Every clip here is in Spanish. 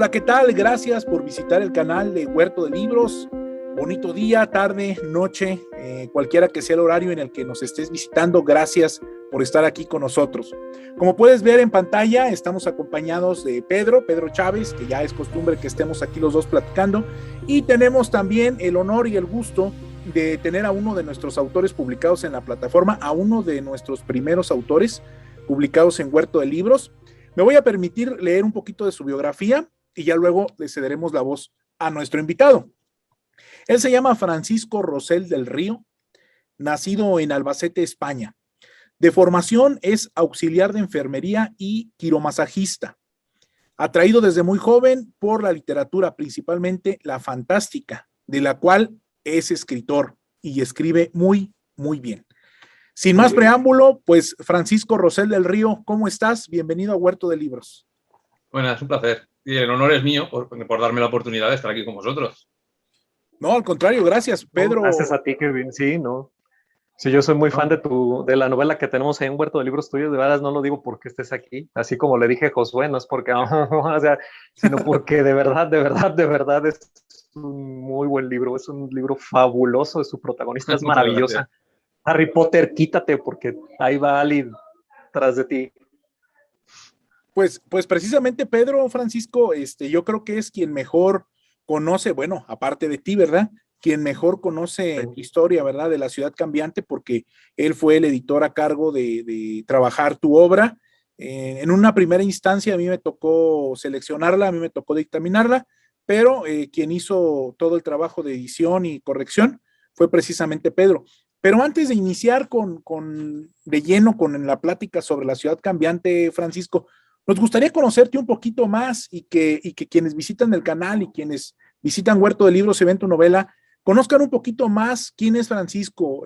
Hola, ¿qué tal? Gracias por visitar el canal de Huerto de Libros. Bonito día, tarde, noche, cualquiera que sea el horario en el que nos estés visitando, gracias por estar aquí con nosotros. Como puedes ver en pantalla, estamos acompañados de Pedro Chávez, que ya es costumbre que estemos aquí los dos platicando, y tenemos también el honor y el gusto de tener a uno de nuestros autores publicados en la plataforma, a uno de nuestros primeros autores publicados en Huerto de Libros. Me voy a permitir leer un poquito de su biografía y ya luego le cederemos la voz a nuestro invitado. Él se llama Francisco Rosell del Río, nacido en Albacete, España. De formación es auxiliar de enfermería y quiromasajista. Atraído desde muy joven por la literatura, principalmente la fantástica, de la cual es escritor y escribe muy, muy bien. Sin más preámbulo, pues Francisco Rosell del Río, ¿cómo estás? Bienvenido a Huerto de Libros. Bueno, es un placer. Y el honor es mío por darme la oportunidad de estar aquí con vosotros. No, al contrario, gracias, Pedro. Gracias a ti, Kevin. Sí, no. Sí, yo soy muy fan de la novela que tenemos ahí en Huerto de Libros tuyos. De verdad, no lo digo porque estés aquí. Así como le dije a Josué, no es porque, o sea, sino porque de verdad es un muy buen libro. Es un libro fabuloso. Su protagonista es maravillosa. Harry Potter, quítate porque ahí va Ali tras de ti. Pues precisamente Pedro, Francisco, yo creo que es quien mejor conoce, bueno, aparte de ti, ¿verdad? Quien mejor conoce tu historia, ¿verdad? De La Ciudad Cambiante, porque él fue el editor a cargo de trabajar tu obra. En una primera instancia a mí me tocó seleccionarla, a mí me tocó dictaminarla, pero quien hizo todo el trabajo de edición y corrección fue precisamente Pedro. Pero antes de iniciar de lleno con la plática sobre La Ciudad Cambiante, Francisco, nos gustaría conocerte un poquito más y que quienes visitan el canal y quienes visitan Huerto de Libros y ven tu novela, conozcan un poquito más quién es Francisco,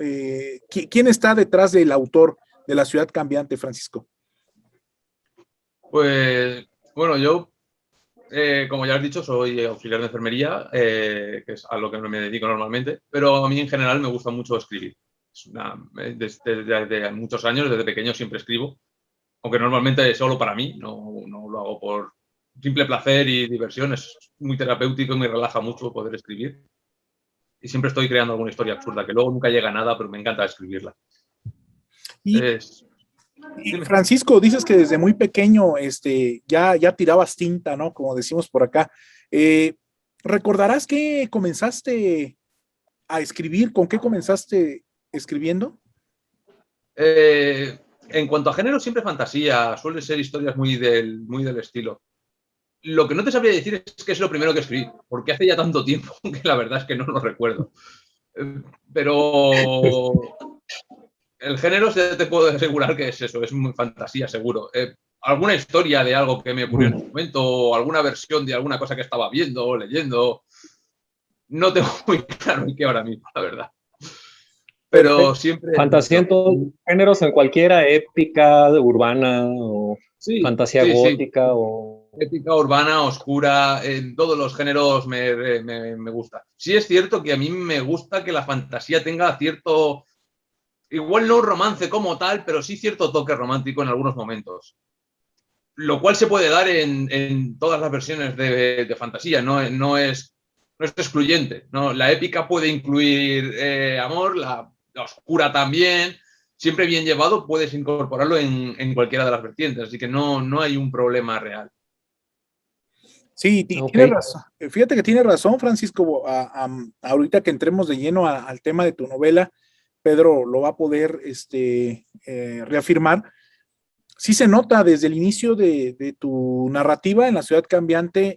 quién está detrás del autor de La Ciudad Cambiante, Francisco. Pues, bueno, yo, como ya has dicho, soy auxiliar de enfermería, que es a lo que me dedico normalmente, pero a mí en general me gusta mucho escribir. Desde muchos años, desde pequeño siempre escribo, aunque normalmente es solo para mí, no lo hago por simple placer y diversión, es muy terapéutico y me relaja mucho poder escribir. Y siempre estoy creando alguna historia absurda, que luego nunca llega a nada, pero me encanta escribirla. Y Francisco, dices que desde muy pequeño ya tirabas tinta, ¿no? Como decimos por acá. ¿Recordarás que comenzaste a escribir? ¿Con qué comenzaste escribiendo? En cuanto a género, siempre fantasía, suelen ser historias muy del estilo. Lo que no te sabría decir es que es lo primero que escribí, porque hace ya tanto tiempo que la verdad es que no lo recuerdo. Pero el género te puedo asegurar que es eso, es muy fantasía, seguro. Alguna historia de algo que me ocurrió en un momento, o alguna versión de alguna cosa que estaba viendo o leyendo. No tengo muy claro en qué ahora mismo, la verdad. Pero perfecto. Siempre... Fantasía en todos los géneros, en cualquiera, épica, urbana, o fantasía gótica, o... Épica, urbana, oscura, en todos los géneros me gusta. Sí es cierto que a mí me gusta que la fantasía tenga cierto... Igual no un romance como tal, pero sí cierto toque romántico en algunos momentos. Lo cual se puede dar en todas las versiones de fantasía, no es excluyente, ¿no? La épica puede incluir amor, la oscura también. Siempre bien llevado puedes incorporarlo en cualquiera de las vertientes, así que no hay un problema real. Sí, tienes razón. Fíjate que tienes razón, Francisco. Ahorita que entremos de lleno al tema de tu novela, Pedro lo va a poder reafirmar. Sí se nota desde el inicio de tu narrativa en La Ciudad Cambiante,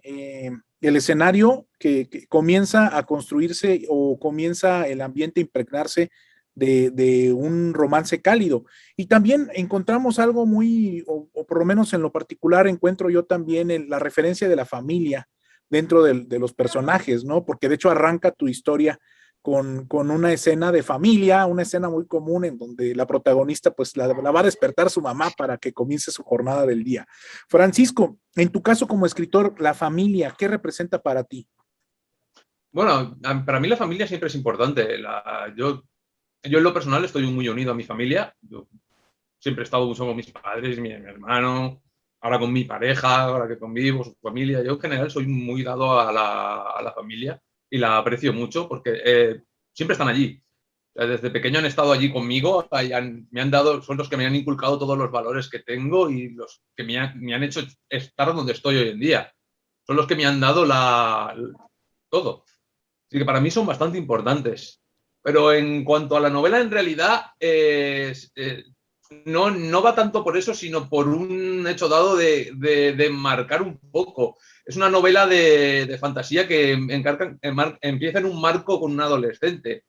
el escenario que comienza a construirse o comienza el ambiente a impregnarse de un romance cálido. Y también encontramos algo muy, o por lo menos en lo particular encuentro yo también la referencia de la familia dentro de los personajes, ¿no? Porque de hecho arranca tu historia con una escena de familia, una escena muy común en donde la protagonista pues la va a despertar su mamá para que comience su jornada del día. Francisco, en tu caso como escritor, la familia, ¿qué representa para ti? Bueno, para mí la familia siempre es importante. Yo en lo personal estoy muy unido a mi familia. Yo siempre he estado mucho con mis padres, mi hermano. ahora con mi pareja, ahora que convivo, su familia. Yo en general soy muy dado a la familia y la aprecio mucho porque siempre están allí. O sea, desde pequeño han estado allí conmigo, me han dado, son los que me han inculcado todos los valores que tengo y los que me han hecho estar donde estoy hoy en día. Son los que me han dado todo. Así que para mí son bastante importantes. Pero en cuanto a la novela, en realidad no va tanto por eso, sino por un hecho dado de marcar un poco. Es una novela de fantasía que empieza en un marco con un adolescente.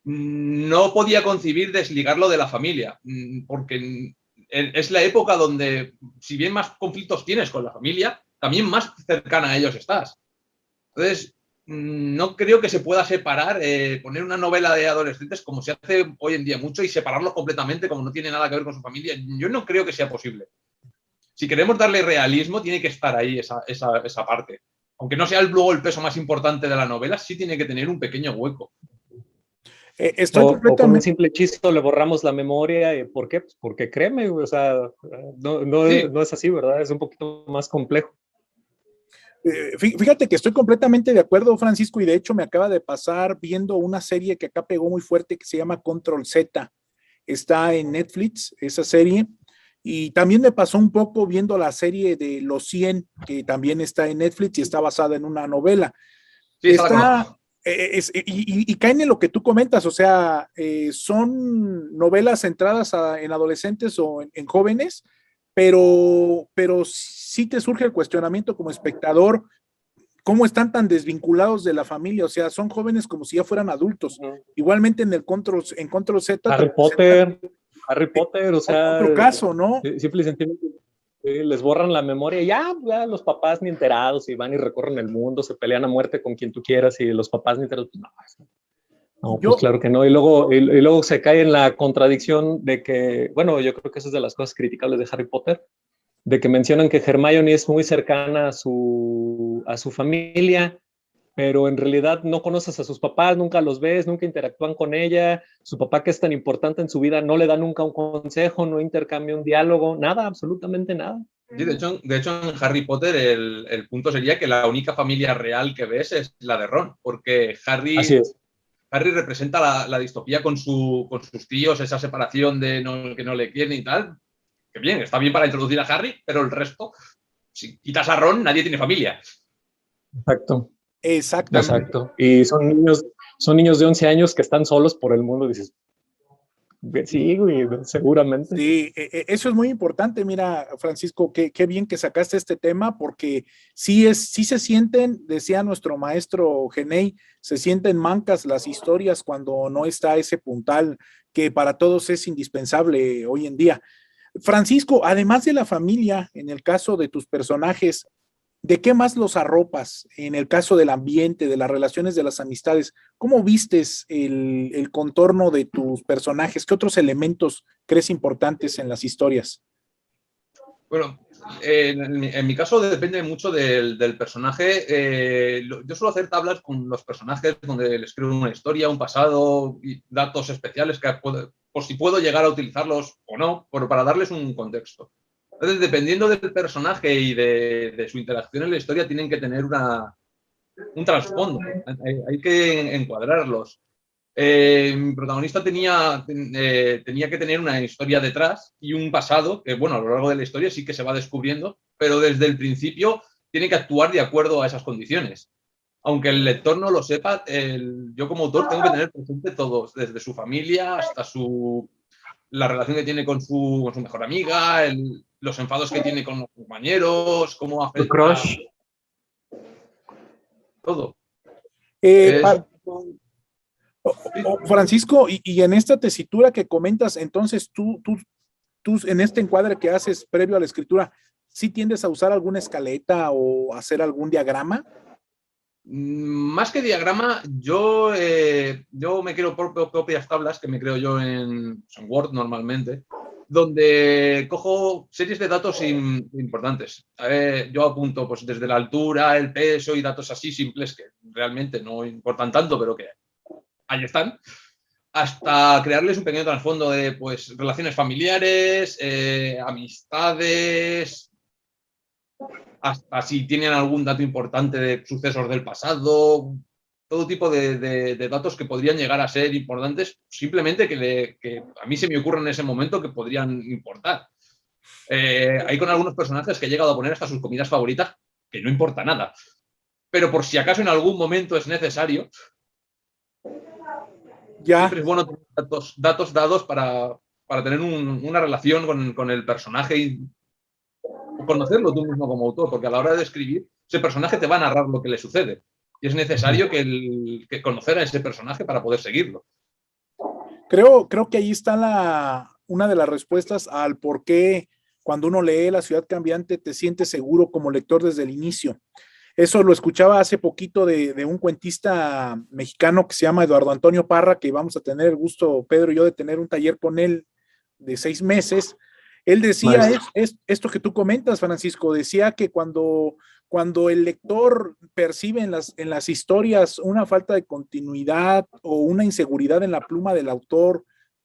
No podía concebir desligarlo de la familia, porque es la época donde, si bien más conflictos tienes con la familia, también más cercana a ellos estás. Entonces, no creo que se pueda separar, poner una novela de adolescentes como se hace hoy en día mucho y separarlos completamente como no tiene nada que ver con su familia. Yo no creo que sea posible. Si queremos darle realismo, tiene que estar ahí esa parte. Aunque no sea luego el peso más importante de la novela, sí tiene que tener un pequeño hueco. Estoy O con un completamente... simple hechizo le borramos la memoria. ¿Por qué? Pues porque créeme, o sea, Sí. no es así, ¿verdad? Es un poquito más complejo. Fíjate que estoy completamente de acuerdo, Francisco, y de hecho me acaba de pasar viendo una serie que acá pegó muy fuerte que se llama Control Z. Está en Netflix, esa serie. Y también me pasó un poco viendo la serie de Los 100, que también está en Netflix y está basada en una novela. Sí, esa la conozco. Y caen en lo que tú comentas, o sea, son novelas centradas en adolescentes o en jóvenes, pero sí te surge el cuestionamiento como espectador, ¿cómo están tan desvinculados de la familia? O sea, son jóvenes como si ya fueran adultos. Igualmente en Control Z te Harry Potter, o sea, otro caso, ¿no? simple y sencillamente les borran la memoria y ya los papás ni enterados y van y recorren el mundo, se pelean a muerte con quien tú quieras y los papás ni enterados. No, pues claro que no. Y luego se cae en la contradicción de que, bueno, yo creo que eso es de las cosas criticables de Harry Potter, de que mencionan que Hermione es muy cercana a su familia, pero en realidad no conoces a sus papás, nunca los ves, nunca interactúan con ella, su papá que es tan importante en su vida no le da nunca un consejo, no intercambia un diálogo, nada, absolutamente nada. Sí, de hecho, en Harry Potter el punto sería que la única familia real que ves es la de Ron, porque Así es. Harry representa la distopía con sus tíos, esa separación de que no le quieren y tal. Que bien, está bien para introducir a Harry, pero el resto, si quitas a Ron, nadie tiene familia. Exacto. Exactamente. Exacto. Y son niños de 11 años que están solos por el mundo, dices, sí, güey, seguramente. Sí, eso es muy importante. Mira, Francisco, qué bien que sacaste este tema, porque sí se sienten, decía nuestro maestro Genei, se sienten mancas las historias cuando no está ese puntal que para todos es indispensable hoy en día. Francisco, además de la familia, en el caso de tus personajes, ¿de qué más los arropas en el caso del ambiente, de las relaciones, de las amistades? ¿Cómo vistes el contorno de tus personajes? ¿Qué otros elementos crees importantes en las historias? Bueno, en mi caso depende mucho del personaje. Yo suelo hacer tablas con los personajes donde les escribo una historia, un pasado y datos especiales por si puedo llegar a utilizarlos o no, para darles un contexto. Entonces, dependiendo del personaje y de su interacción en la historia, tienen que tener un trasfondo. Hay que encuadrarlos. Mi protagonista tenía que tener una historia detrás y un pasado que, bueno, a lo largo de la historia sí que se va descubriendo, pero desde el principio tiene que actuar de acuerdo a esas condiciones. Aunque el lector no lo sepa, yo como autor tengo que tener presente todos, desde su familia hasta la relación que tiene con su mejor amiga, los enfados que tiene con los compañeros, cómo El afecta crush. todo. Eh, Es, Francisco, y en esta tesitura que comentas, entonces tú en este encuadre que haces previo a la escritura, ¿sí tiendes a usar alguna escaleta o hacer algún diagrama? Más que diagrama, yo me creo propias tablas que me creo yo en Word normalmente, donde cojo series de datos importantes. Yo apunto pues, desde la altura, el peso y datos así simples que realmente no importan tanto, pero que ahí están, hasta crearles un pequeño trasfondo de pues, relaciones familiares, amistades, hasta si tienen algún dato importante de sucesos del pasado, todo tipo de datos que podrían llegar a ser importantes, simplemente que a mí se me ocurre en ese momento que podrían importar. Hay con algunos personajes que he llegado a poner hasta sus comidas favoritas, que no importa nada. Pero por si acaso en algún momento es necesario, siempre es bueno tener datos dados para tener una relación con el personaje y conocerlo tú mismo como autor, porque a la hora de escribir, ese personaje te va a narrar lo que le sucede. Y es necesario que conocer a ese personaje para poder seguirlo. Creo que ahí está una de las respuestas al por qué cuando uno lee La ciudad cambiante te sientes seguro como lector desde el inicio. Eso lo escuchaba hace poquito de un cuentista mexicano que se llama Eduardo Antonio Parra, que vamos a tener el gusto, Pedro y yo, de tener un taller con él de 6 meses. Él decía esto que tú comentas, Francisco, decía que cuando el lector percibe en las historias una falta de continuidad o una inseguridad en la pluma del autor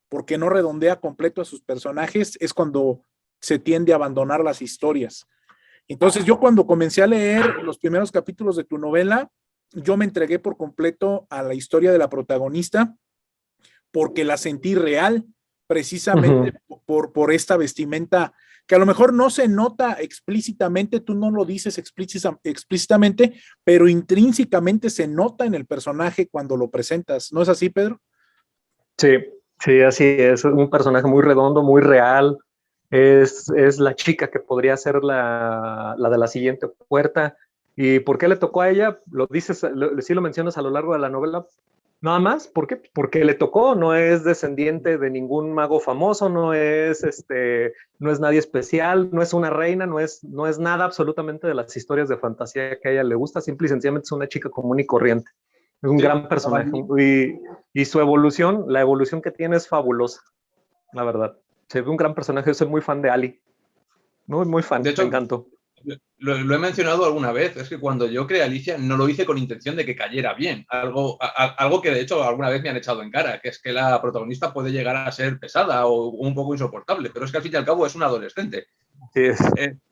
porque no redondea completo a sus personajes, es cuando se tiende a abandonar las historias. Entonces yo cuando comencé a leer los primeros capítulos de tu novela, yo me entregué por completo a la historia de la protagonista porque la sentí real, precisamente por esta vestimenta que a lo mejor no se nota explícitamente, tú no lo dices explícitamente, pero intrínsecamente se nota en el personaje cuando lo presentas. ¿No es así, Pedro? Sí, sí, así es. Es un personaje muy redondo, muy real. Es la chica que podría ser la de la siguiente puerta. ¿Y por qué le tocó a ella? Lo dices, sí lo mencionas a lo largo de la novela. Nada más, ¿por qué? Porque le tocó, no es descendiente de ningún mago famoso, no es nadie especial, no es una reina, no es nada absolutamente de las historias de fantasía que a ella le gusta, simple y sencillamente es una chica común y corriente. Es un gran personaje y su evolución, la evolución que tiene es fabulosa, la verdad. Se ve un gran personaje, yo soy muy fan de Ali, muy fan, De hecho, me encantó. Lo he mencionado alguna vez, es que cuando yo creé Alicia no lo hice con intención de que cayera bien, algo que de hecho alguna vez me han echado en cara, que es que la protagonista puede llegar a ser pesada o un poco insoportable, pero es que al fin y al cabo es un adolescente. Sí, es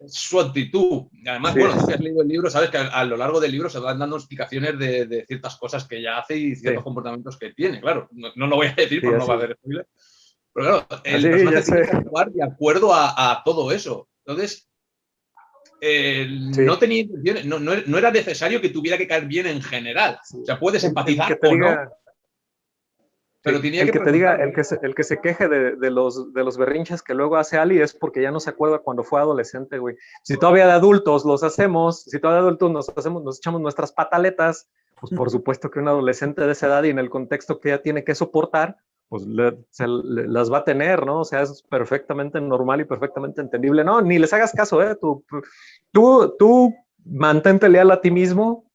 su actitud. Además, sí, bueno, tú que has leído el libro, sabes que a lo largo del libro se van dando explicaciones de ciertas cosas que ella hace y ciertos comportamientos que tiene. Claro, no lo voy a decir por no va a haber spoiler. Pero claro, el personaje tiene que actuar de acuerdo a todo eso. Entonces, no tenía intenciones, no era necesario que tuviera que caer bien en general. O sea, puedes empatizar o no. Pero tenía el que te diga, el que se queje de los berrinches que luego hace Ali es porque ya no se acuerda cuando fue adolescente, güey. Si todavía de adultos los hacemos, si todavía de adultos nos echamos nuestras pataletas, pues por supuesto que un adolescente de esa edad y en el contexto que ya tiene que soportar, pues las va a tener, ¿no? O sea, es perfectamente normal y perfectamente entendible. No, ni les hagas caso, ¿eh? Tú mantente leal a ti mismo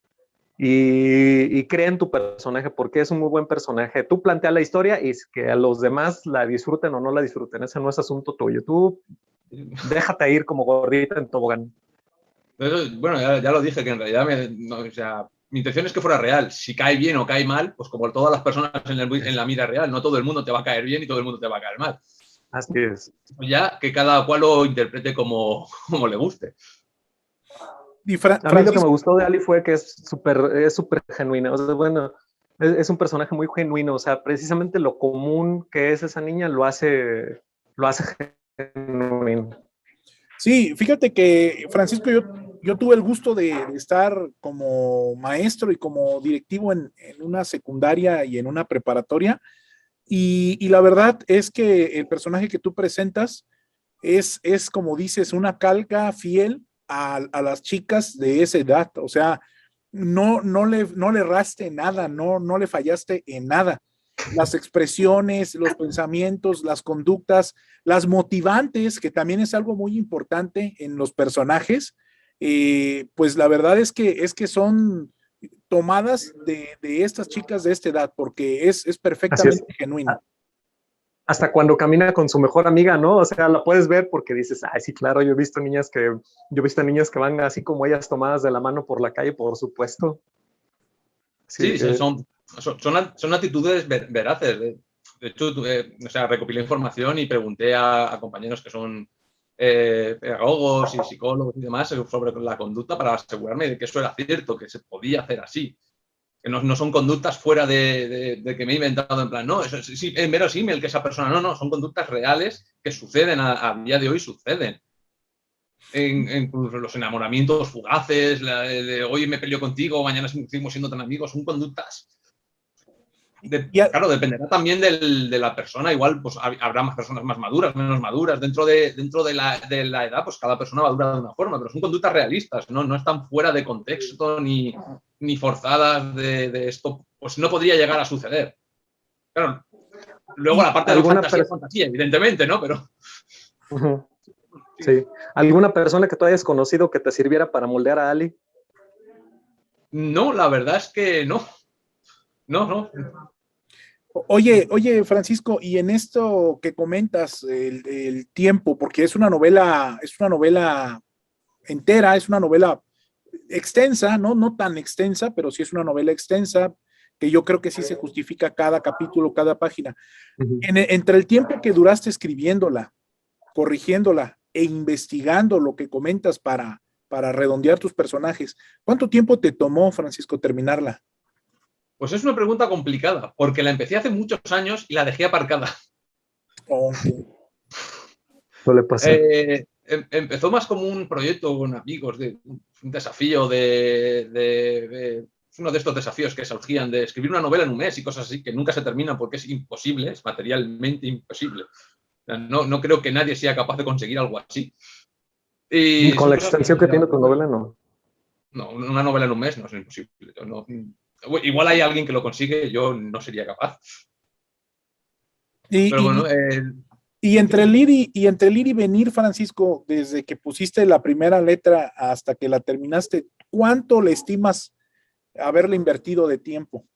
y cree en tu personaje porque es un muy buen personaje. Tú plantea la historia y que a los demás la disfruten o no la disfruten. Ese no es asunto tuyo. Tú déjate ir como gordita en tobogán. Bueno, ya lo dije, que en realidad o sea, mi intención es que fuera real. Si cae bien o cae mal, pues como todas las personas en la vida real, no todo el mundo te va a caer bien y todo el mundo te va a caer mal. Así es. Ya que cada cual lo interprete como le guste. A mí lo que me gustó de Ali fue que es súper genuina. O sea, bueno, es un personaje muy genuino. O sea, precisamente lo común que es esa niña lo hace genuino. Sí, fíjate que, Francisco, yo tuve el gusto de estar como maestro y como directivo en una secundaria y en una preparatoria. Y la verdad es que el personaje que tú presentas es como dices, una calca fiel a las chicas de esa edad. O sea, no le erraste nada, no le fallaste en nada. Las expresiones, los pensamientos, las conductas, las motivantes, que también es algo muy importante en los personajes, pues la verdad es que son tomadas de estas chicas de esta edad, porque es perfectamente genuino. Hasta cuando camina con su mejor amiga, ¿no? O sea, la puedes ver porque dices, ay, sí, claro, yo he visto niñas que van así como ellas tomadas de la mano por la calle, por supuesto. Sí, son actitudes veraces. De hecho, o sea, recopilé información y pregunté a compañeros que son pedagogos y psicólogos y demás sobre la conducta para asegurarme de que eso era cierto, que se podía hacer así. Que no son conductas fuera de que me he inventado en plan, no, eso sí, es verosímil que esa persona, no, son conductas reales que suceden a día de hoy, suceden. En los enamoramientos fugaces, de hoy me peleo contigo, mañana seguimos siendo tan amigos, son conductas. Claro, dependerá también de la persona, igual pues habrá más personas más maduras, menos maduras, dentro de la edad, pues cada persona va a durar de una forma, pero son conductas realistas, no están fuera de contexto ni forzadas de esto, pues no podría llegar a suceder. Claro, luego la parte de la fantasía es fantasía, evidentemente, ¿no? Pero... Sí. ¿Alguna persona que tú hayas conocido que te sirviera para moldear a Ali? No, la verdad es que no. No. Oye, Francisco, y en esto que comentas, el tiempo, porque es una novela entera, es una novela extensa, no tan extensa, pero sí es una novela extensa, que yo creo que sí se justifica cada capítulo, cada página. Entre el tiempo que duraste escribiéndola, corrigiéndola e investigando lo que comentas para redondear tus personajes, ¿cuánto tiempo te tomó, Francisco, terminarla? Pues es una pregunta complicada, porque la empecé hace muchos años y la dejé aparcada. Okay. Suele pasar. Empezó más como un proyecto con amigos, un desafío uno de estos desafíos que surgían de escribir una novela en un mes y cosas así, que nunca se terminan porque es imposible, es materialmente imposible. No creo que nadie sea capaz de conseguir algo así. Y con la extensión que tiene tu novela, no. No, una novela en un mes no es imposible. Igual hay alguien que lo consigue, yo no sería capaz. Pero bueno, y entre el ir y venir, Francisco, desde que pusiste la primera letra hasta que la terminaste, ¿cuánto le estimas haberle invertido de tiempo?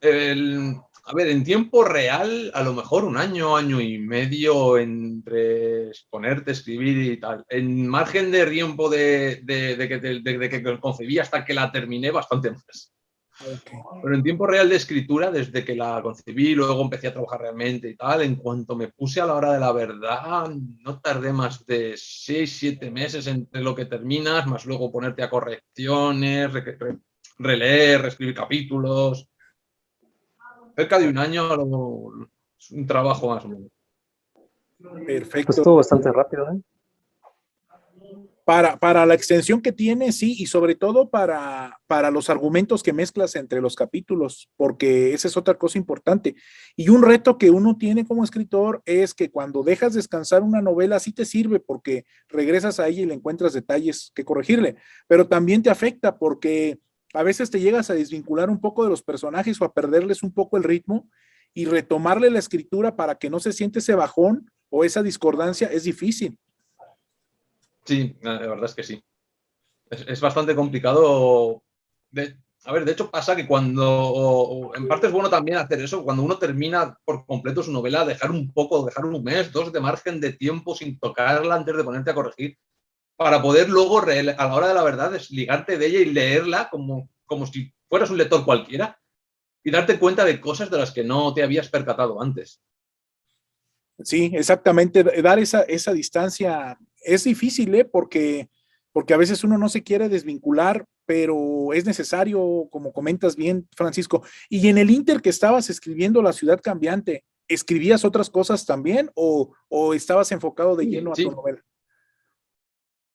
A ver, en tiempo real, a lo mejor un año y medio entre ponerte, escribir y tal. En margen de tiempo de que concebí hasta que la terminé, bastante más. Okay. Pero en tiempo real de escritura, desde que la concebí, luego empecé a trabajar realmente y tal, en cuanto me puse a la hora de la verdad, no tardé más de 6-7 meses entre lo que terminas, más luego ponerte a correcciones, releer, reescribir capítulos. Cerca de un año, un trabajo más o menos. Perfecto. Pues estuvo bastante rápido, ¿eh? Para la extensión que tiene, sí, y sobre todo para los argumentos que mezclas entre los capítulos, porque esa es otra cosa importante. Y un reto que uno tiene como escritor es que cuando dejas descansar una novela, sí te sirve porque regresas a ella y le encuentras detalles que corregirle, pero también te afecta porque a veces te llegas a desvincular un poco de los personajes o a perderles un poco el ritmo y retomarle la escritura para que no se siente ese bajón o esa discordancia es difícil. Sí, la verdad es que sí. Es bastante complicado. A ver, de hecho pasa que en parte es bueno también hacer eso, cuando uno termina por completo su novela, dejar un mes, 2 de margen de tiempo sin tocarla antes de ponerte a corregir, para poder luego, a la hora de la verdad, desligarte de ella y leerla como si fueras un lector cualquiera y darte cuenta de cosas de las que no te habías percatado antes. Sí, exactamente. Dar esa distancia es difícil, porque a veces uno no se quiere desvincular, pero es necesario, como comentas bien, Francisco. Y en el inter que estabas escribiendo La Ciudad Cambiante, ¿escribías otras cosas también o estabas enfocado de lleno a tu novela?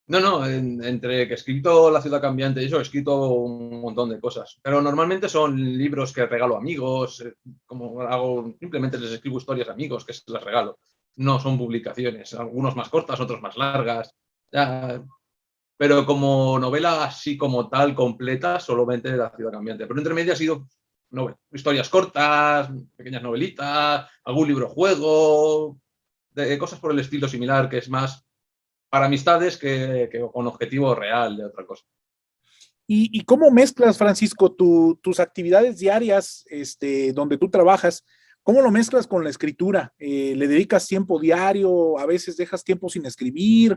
No, entre que he escrito La Ciudad Cambiante y eso, he escrito un montón de cosas. Pero normalmente son libros que regalo a amigos, como hago, simplemente les escribo historias a amigos que se las regalo. No son publicaciones, algunos más cortas, otros más largas. Pero como novela así como tal, completa, solamente La Ciudad Cambiante. Pero entre medio ha sido historias cortas, pequeñas novelitas, algún libro juego, de cosas por el estilo similar, que es más para amistades que con objetivo real de otra cosa. ¿Y cómo mezclas, Francisco, tus actividades diarias donde tú trabajas? ¿Cómo lo mezclas con la escritura? ¿Le dedicas tiempo diario? ¿A veces dejas tiempo sin escribir?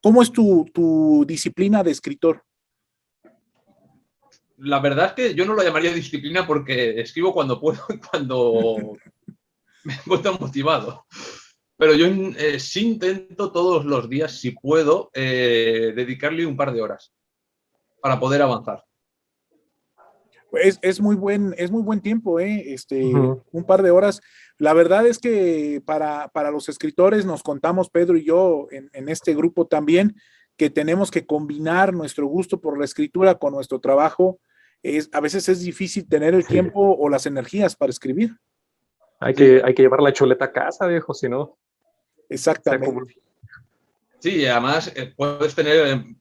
¿Cómo es tu disciplina de escritor? La verdad es que yo no lo llamaría disciplina porque escribo cuando puedo y cuando me encuentro motivado. Pero yo sí intento todos los días, si puedo, dedicarle un par de horas para poder avanzar. Es muy buen tiempo, un par de horas. La verdad es que para los escritores nos contamos, Pedro y yo, en este grupo también, que tenemos que combinar nuestro gusto por la escritura con nuestro trabajo. A veces es difícil tener el tiempo o las energías para escribir. Hay que llevar la chuleta a casa, viejo, si no. Exactamente. Sí, además puedes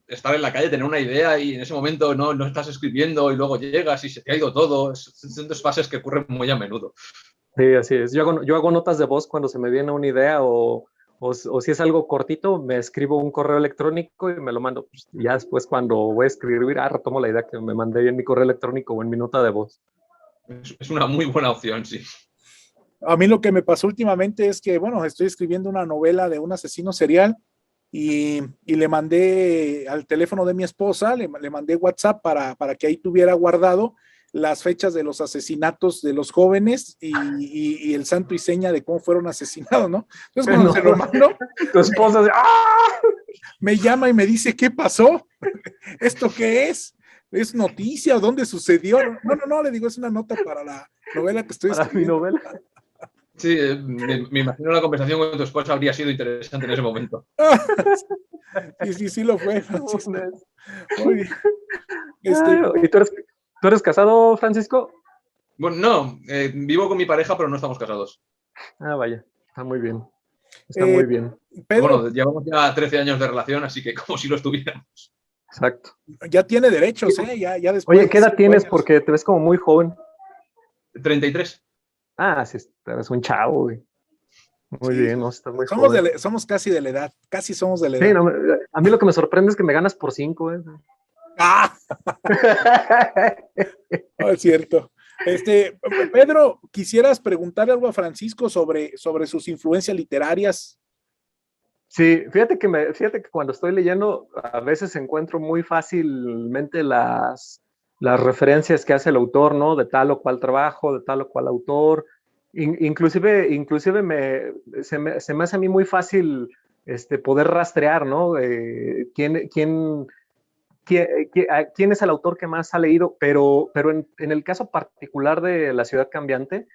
estar en la calle, tener una idea y en ese momento no estás escribiendo y luego llegas y se te ha ido todo. Son dos fases que ocurren muy a menudo. Sí, así es. Yo hago notas de voz cuando se me viene una idea o si es algo cortito, me escribo un correo electrónico y me lo mando. Pues ya después cuando voy a escribir, retomo la idea que me mandé en mi correo electrónico o en mi nota de voz. Es una muy buena opción, sí. A mí lo que me pasó últimamente es que, bueno, estoy escribiendo una novela de un asesino serial y le mandé al teléfono de mi esposa, le mandé WhatsApp para que ahí tuviera guardado las fechas de los asesinatos de los jóvenes y el santo y seña de cómo fueron asesinados, ¿no? Entonces cuando se lo mando, tu esposa dice, me llama y me dice, ¿qué pasó? ¿Esto qué es? ¿Es noticia? ¿Dónde sucedió? No, le digo, es una nota para la novela que estoy escribiendo. Para mi novela. Sí, me imagino la conversación con tu esposa habría sido interesante en ese momento. Sí lo fue, Francisco. Muy bien. ¿Y tú eres casado, Francisco? Bueno, no, vivo con mi pareja, pero no estamos casados. Vaya, está muy bien. Está muy bien. Pedro, bueno, llevamos ya 13 años de relación, así que como si lo estuviéramos. Exacto. Ya tiene derechos, ya después. Oye, ¿qué edad tienes? Porque te ves como muy joven. 33. Sí, eres un chavo, güey. Muy bien, ¿no? Estás muy joven. Somos casi de la edad, casi somos de la edad. Sí, no, a mí lo que me sorprende es que me ganas por 5, ¿eh? No, es cierto. Pedro, ¿quisieras preguntar algo a Francisco sobre sus influencias literarias? Sí, fíjate que cuando estoy leyendo a veces encuentro muy fácilmente las referencias que hace el autor, ¿no? De tal o cual trabajo, de tal o cual autor. Inclusive se me hace a mí muy fácil poder rastrear, ¿no? ¿Quién es el autor que más ha leído? Pero en el caso particular de La ciudad cambiante,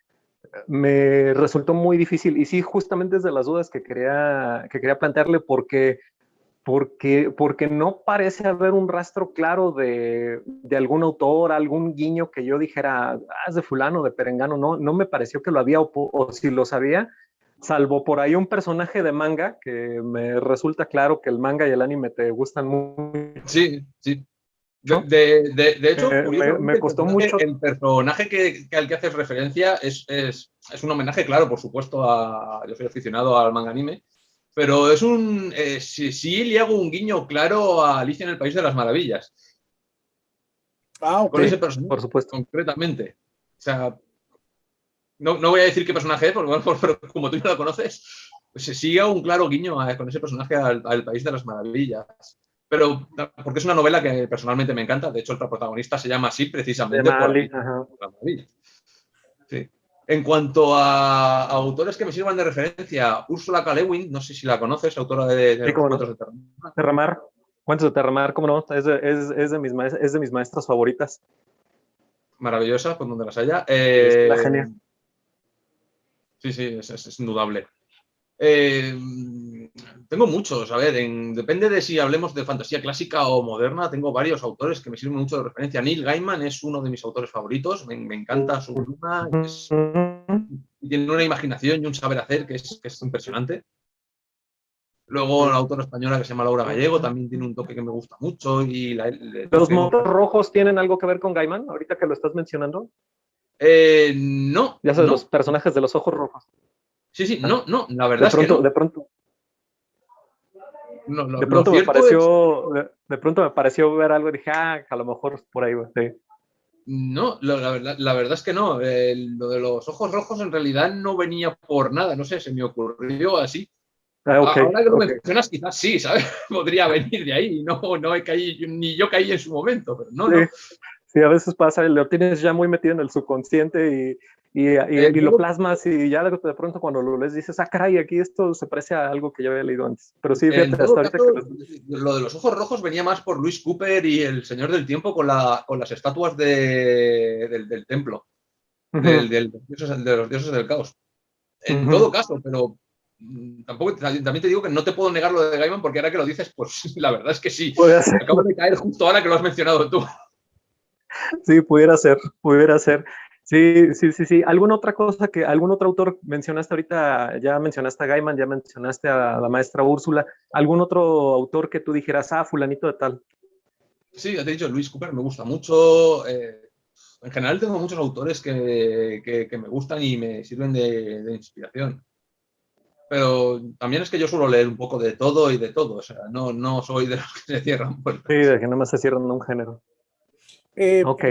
me resultó muy difícil. Y sí, justamente es de las dudas que quería plantearle, porque no parece haber un rastro claro de algún autor, algún guiño que yo dijera, es de fulano, de perengano. No me pareció que lo había, o si lo sabía, salvo por ahí un personaje de manga, que me resulta claro que el manga y el anime te gustan mucho. Sí. ¿No? De hecho, me costó mucho. El personaje al que haces referencia es un homenaje, claro, por supuesto, yo soy aficionado al manga anime, pero es sí le hago un guiño claro a Alicia en el País de las Maravillas. Ok. Con ese personaje, por supuesto. Concretamente. O sea, no voy a decir qué personaje es, pero como tú ya lo conoces, pues se sigue un claro guiño con ese personaje al País de las Maravillas. Pero porque es una novela que personalmente me encanta. De hecho, el protagonista se llama así precisamente por las Maravillas. Sí. En cuanto a autores que me sirvan de referencia, Ursula K. Le Guin, no sé si la conoces, autora de sí, Cuentos de Terramar. Cuentos de Terramar, ¿cómo no? Es de mis maestras favoritas. Maravillosa, por donde las haya. Es la genia. Sí, es indudable. Tengo muchos, a ver, depende de si hablemos de fantasía clásica o moderna, tengo varios autores que me sirven mucho de referencia. Neil Gaiman es uno de mis autores favoritos, me encanta su pluma, tiene una imaginación y un saber hacer que es impresionante. Luego la autora española que se llama Laura Gallego también tiene un toque que me gusta mucho. ¿Los motos rojos tienen algo que ver con Gaiman, ahorita que lo estás mencionando? No. Ya sabes, los personajes de los ojos rojos. Sí, no, la verdad es que no. De pronto me pareció ver algo y dije, a lo mejor por ahí. Sí. No, la verdad es que no. Lo de los ojos rojos en realidad no venía por nada, no sé, se me ocurrió así. Ahora que lo mencionas, quizás sí, ¿sabes? Podría venir de ahí. No he caído, ni yo caí en su momento, pero no. Sí, a veces pasa, lo tienes ya muy metido en el subconsciente y lo plasmas y ya de pronto cuando lo lees dices, ah, caray, aquí esto se parece a algo que yo había leído antes. Pero sí, En fíjate, todo hasta ahorita caso, que... lo de los ojos rojos venía más por Luis Cooper y el Señor del Tiempo con las estatuas del templo, Uh-huh, de los dioses del caos. En uh-huh. todo caso, pero tampoco, también te digo que no te puedo negar lo de Gaiman porque ahora que lo dices, pues la verdad es que sí. Puede ser. Acabo de caer justo ahora que lo has mencionado tú. Sí, pudiera ser, pudiera ser. Sí, sí, sí, sí. ¿Alguna otra cosa algún otro autor mencionaste ahorita? Ya mencionaste a Gaiman, ya mencionaste a la maestra Úrsula. ¿Algún otro autor que tú dijeras, ah, fulanito de tal? Sí, ya te he dicho, Luis Cooper me gusta mucho. En general tengo muchos autores que me gustan y me sirven de inspiración. Pero también es que yo suelo leer un poco de todo y de todo. O sea, no soy de los que se cierran Sí, puertas. de que no más se cierran un género. Eh, Ok.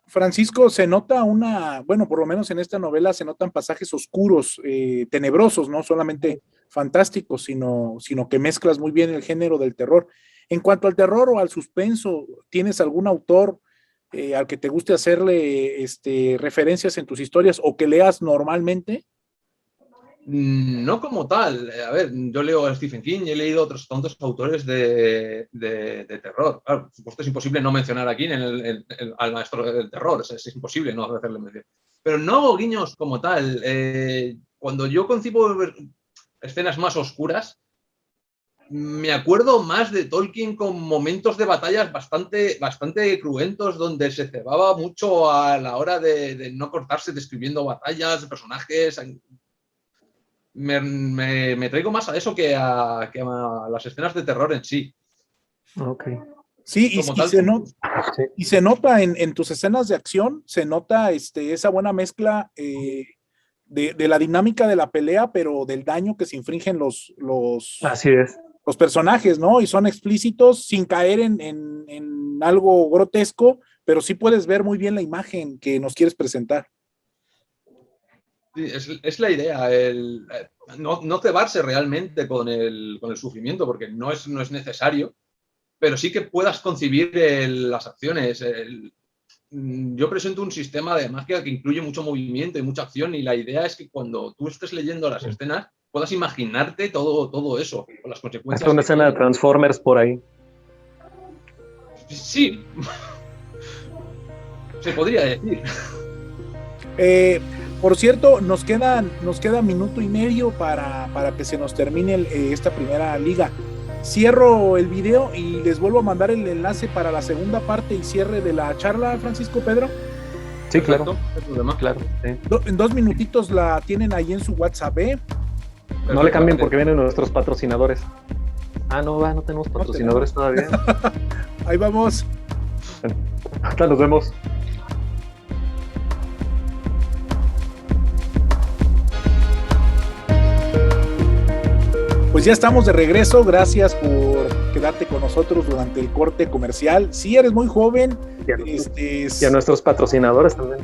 Francisco, se nota bueno, por lo menos en esta novela se notan pasajes oscuros, tenebrosos, no solamente fantásticos, sino que mezclas muy bien el género del terror. En cuanto al terror o al suspenso, ¿tienes algún autor al que te guste hacerle referencias en tus historias o que leas normalmente? No como tal. A ver, yo leo a Stephen King y he leído otros tantos autores de terror. Claro, por supuesto es imposible no mencionar a King al maestro del terror. Es imposible no hacerle mención. Pero no hago guiños como tal. Cuando yo concibo escenas más oscuras, me acuerdo más de Tolkien con momentos de batallas bastante cruentos donde se cebaba mucho a la hora de no cortarse describiendo batallas, de personajes. Me traigo más a eso que a las escenas de terror en sí. Ok. Sí, Como y tal, Sí. y se nota en tus escenas de acción, se nota esa buena mezcla de la dinámica de la pelea, pero del daño que se infringen Así es. los personajes, ¿no? Y son explícitos sin caer en algo grotesco, pero sí puedes ver muy bien la imagen que nos quieres presentar. sí, es la idea, no cebarse realmente con el sufrimiento, porque no es necesario, pero sí que puedas concebir las acciones. Yo presento un sistema de magia que incluye mucho movimiento y mucha acción, y la idea es que cuando tú estés leyendo las escenas puedas imaginarte todo eso, con las Hasta consecuencias una que escena de tiene. Transformers por ahí. Sí, se podría decir. Eh, por cierto, nos queda minuto y medio para que se nos termine esta primera liga. Cierro el video y les vuelvo a mandar el enlace para la segunda parte y cierre de la charla, Francisco Pedro. Sí, Perfecto, claro. no hay problema. Claro. Sí. En 2 minutitos la tienen ahí en su WhatsApp, ¿eh? No le cambien porque vienen nuestros patrocinadores. Ah, no, no tenemos patrocinadores todavía. Ahí vamos. Hasta nos vemos. Pues ya estamos de regreso, gracias por quedarte con nosotros durante el corte comercial. Si eres muy joven, y a nuestros patrocinadores también.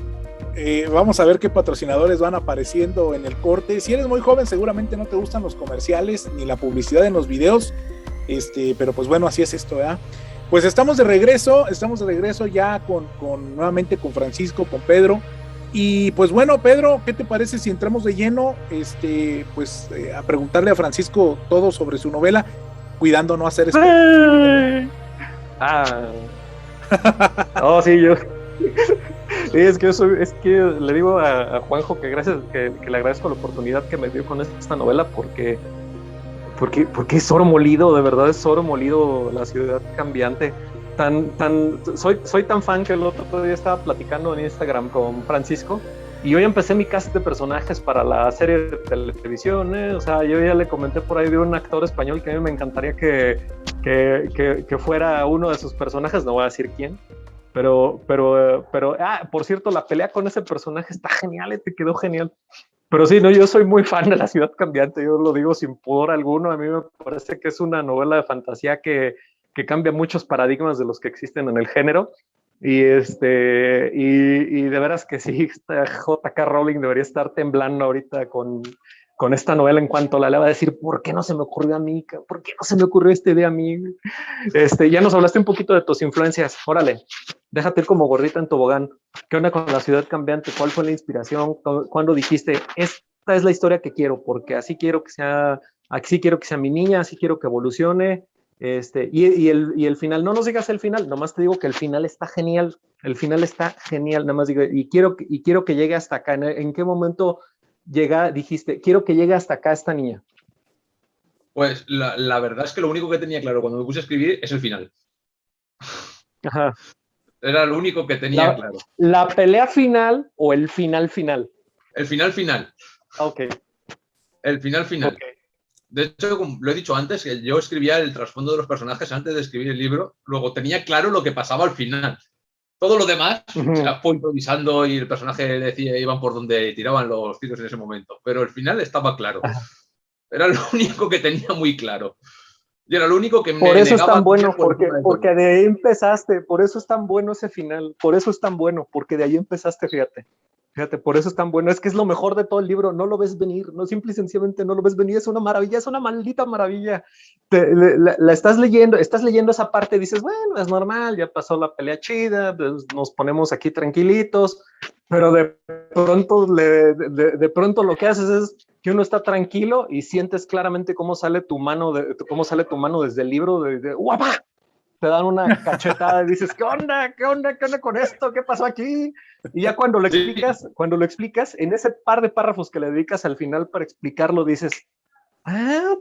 Vamos a ver qué patrocinadores van apareciendo en el corte. Si eres muy joven, seguramente no te gustan los comerciales ni la publicidad en los videos, pero pues bueno, así es esto, ¿verdad? Pues estamos de regreso ya nuevamente con Francisco, con Pedro. Y pues bueno, Pedro, ¿qué te parece si entramos de lleno a preguntarle a Francisco todo sobre su novela, cuidando no hacer Oh, sí, yo. Sí, es que le digo a Juanjo que gracias, que le agradezco la oportunidad que me dio con esta novela porque es oro molido, de verdad es oro molido, la ciudad cambiante. Soy tan fan que el otro día estaba platicando en Instagram con Francisco y yo ya empecé mi cast de personajes para la serie de televisión, O sea, yo ya le comenté por ahí de un actor español que a mí me encantaría que fuera uno de sus personajes, no voy a decir quién, pero, por cierto, la pelea con ese personaje está genial, te quedó genial. Pero sí, no, yo soy muy fan de La Ciudad Cambiante, yo lo digo sin pudor alguno, a mí me parece que es una novela de fantasía que cambia muchos paradigmas de los que existen en el género, y de veras que sí, J.K. Rowling debería estar temblando ahorita con esta novela en cuanto la lea, va a decir, ¿por qué no se me ocurrió a mí? ¿Por qué no se me ocurrió esta idea a mí? Ya nos hablaste un poquito de tus influencias, órale. déjate ir como gordita en tobogán. ¿Qué onda con la ciudad cambiante? ¿Cuál fue la inspiración? ¿Cuándo dijiste, esta es la historia que quiero? Porque así quiero que sea mi niña, así quiero que evolucione. Y el final, no nos digas el final, nomás te digo que el final está genial. El final está genial, nada más digo, y quiero que llegue hasta acá. ¿En qué momento dijiste, quiero que llegue hasta acá esta niña? Pues la verdad es que lo único que tenía claro cuando me puse a escribir es el final. Ajá. Era lo único que tenía claro. ¿La pelea final o el final final? El final final. Ok. El final final. Okay. De hecho, como lo he dicho antes, que yo escribía el trasfondo de los personajes antes de escribir el libro, luego tenía claro lo que pasaba al final. Todo lo demás, o sea, fue improvisando y el personaje decía, iban por donde tiraban los tiros en ese momento, pero el final estaba claro. Ajá. Era lo único que tenía muy claro. Y era lo único que me por eso es tan bueno, porque de ahí empezaste, por eso es tan bueno ese final, por eso es tan bueno, porque de ahí empezaste, fíjate, por eso es tan bueno, es que es lo mejor de todo el libro, no lo ves venir, no simple y sencillamente no lo ves venir, es una maravilla, es una maldita maravilla. La estás leyendo esa parte y dices, bueno, es normal, ya pasó la pelea chida, pues nos ponemos aquí tranquilitos, pero de pronto lo que haces es que uno está tranquilo y sientes claramente cómo sale tu mano desde el libro de ¡guapa! Te dan una cachetada y dices, ¿qué onda con esto? ¿Qué pasó aquí? Y ya cuando lo explicas, en ese par de párrafos que le dedicas al final para explicarlo, dices,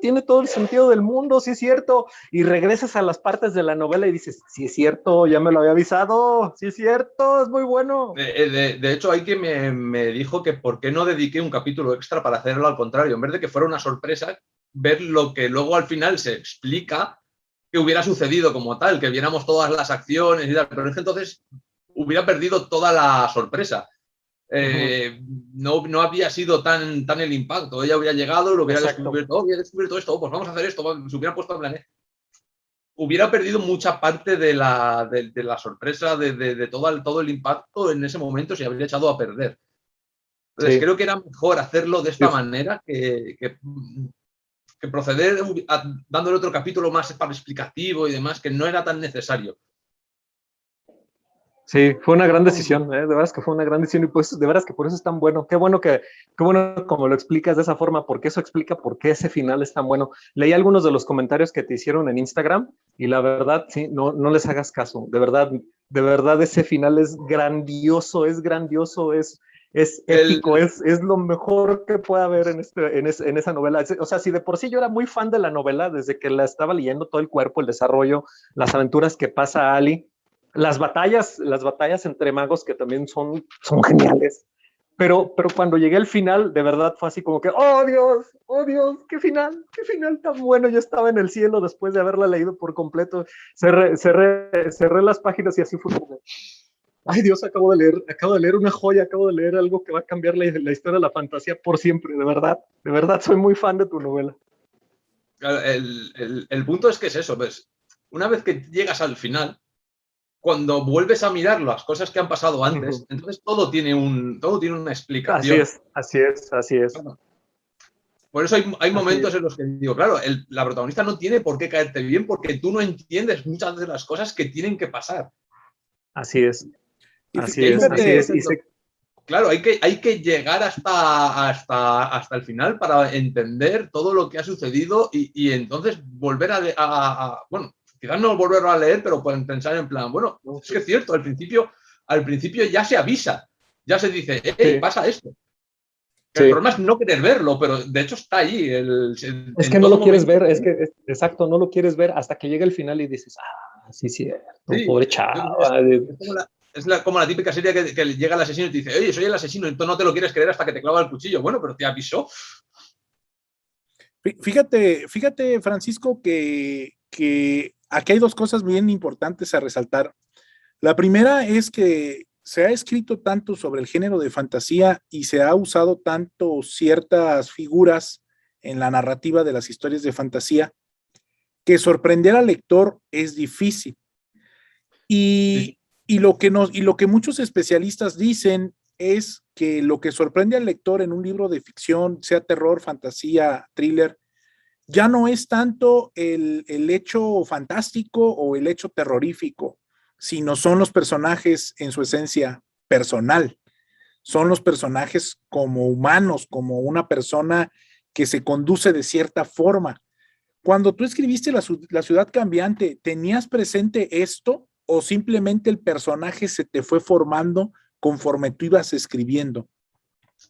tiene todo el sentido del mundo, sí es cierto. Y regresas a las partes de la novela y dices, sí es cierto, ya me lo había avisado, sí es cierto, es muy bueno. De hecho, hay quien me dijo que por qué no dediqué un capítulo extra para hacerlo al contrario, en vez de que fuera una sorpresa, ver lo que luego al final se explica que hubiera sucedido como tal, que viéramos todas las acciones y tal, pero es que entonces hubiera perdido toda la sorpresa. No había sido tan el impacto. Ella hubiera llegado, lo hubiera descubierto esto, pues vamos a hacer esto, se hubiera puesto a planear. Hubiera perdido mucha parte de la sorpresa, de todo el impacto en ese momento, se habría echado a perder. Entonces creo que era mejor hacerlo de esta manera que proceder dándole otro capítulo más para explicativo y demás, que no era tan necesario. Sí, fue una gran decisión, de veras que fue una gran decisión y pues de veras que por eso es tan bueno. Qué bueno como lo explicas de esa forma, porque eso explica por qué ese final es tan bueno. Leí algunos de los comentarios que te hicieron en Instagram y la verdad, sí, no les hagas caso. De verdad ese final es grandioso, es épico, es lo mejor que puede haber en esa novela. O sea, si de por sí yo era muy fan de la novela, desde que la estaba leyendo, todo el cuerpo, el desarrollo, las aventuras que pasa Ali, las batallas entre magos que también son geniales. Pero cuando llegué al final, de verdad fue así como que, ¡oh Dios! ¡Qué final tan bueno! Yo estaba en el cielo después de haberla leído por completo. Cerré las páginas y así fue como, ¡ay Dios! Acabo de leer una joya, acabo de leer algo que va a cambiar la historia de la fantasía por siempre, de verdad, soy muy fan de tu novela. El punto es que es eso, ¿ves? Una vez que llegas al final, cuando vuelves a mirar las cosas que han pasado antes, entonces todo tiene una explicación. Así es. Por eso hay momentos en los que digo, claro, la protagonista no tiene por qué caerte bien porque tú no entiendes muchas de las cosas que tienen que pasar. Así es. Claro, hay que llegar hasta el final para entender todo lo que ha sucedido y entonces volver bueno, quizás no volverlo a leer, pero pueden pensar en plan, bueno, es que es cierto, al principio ya se avisa, ya se dice, hey, pasa esto. El problema es no querer verlo, pero de hecho está ahí. Es que no lo quieres ver, exacto, no lo quieres ver hasta que llega el final y dices, sí, cierto, pobre chava. Es como la típica serie que llega el asesino y te dice, oye, soy el asesino, y tú no te lo quieres creer hasta que te clava el cuchillo. Bueno, pero te avisó. Fíjate, Francisco, que aquí hay dos cosas bien importantes a resaltar. La primera es que se ha escrito tanto sobre el género de fantasía y se ha usado tanto ciertas figuras en la narrativa de las historias de fantasía que sorprender al lector es difícil. Y lo que muchos especialistas dicen es que lo que sorprende al lector en un libro de ficción, sea terror, fantasía, thriller, ya no es tanto el hecho fantástico o el hecho terrorífico, sino son los personajes en su esencia personal. Son los personajes como humanos, como una persona que se conduce de cierta forma. Cuando tú escribiste La ciudad cambiante, ¿tenías presente esto o simplemente el personaje se te fue formando conforme tú ibas escribiendo?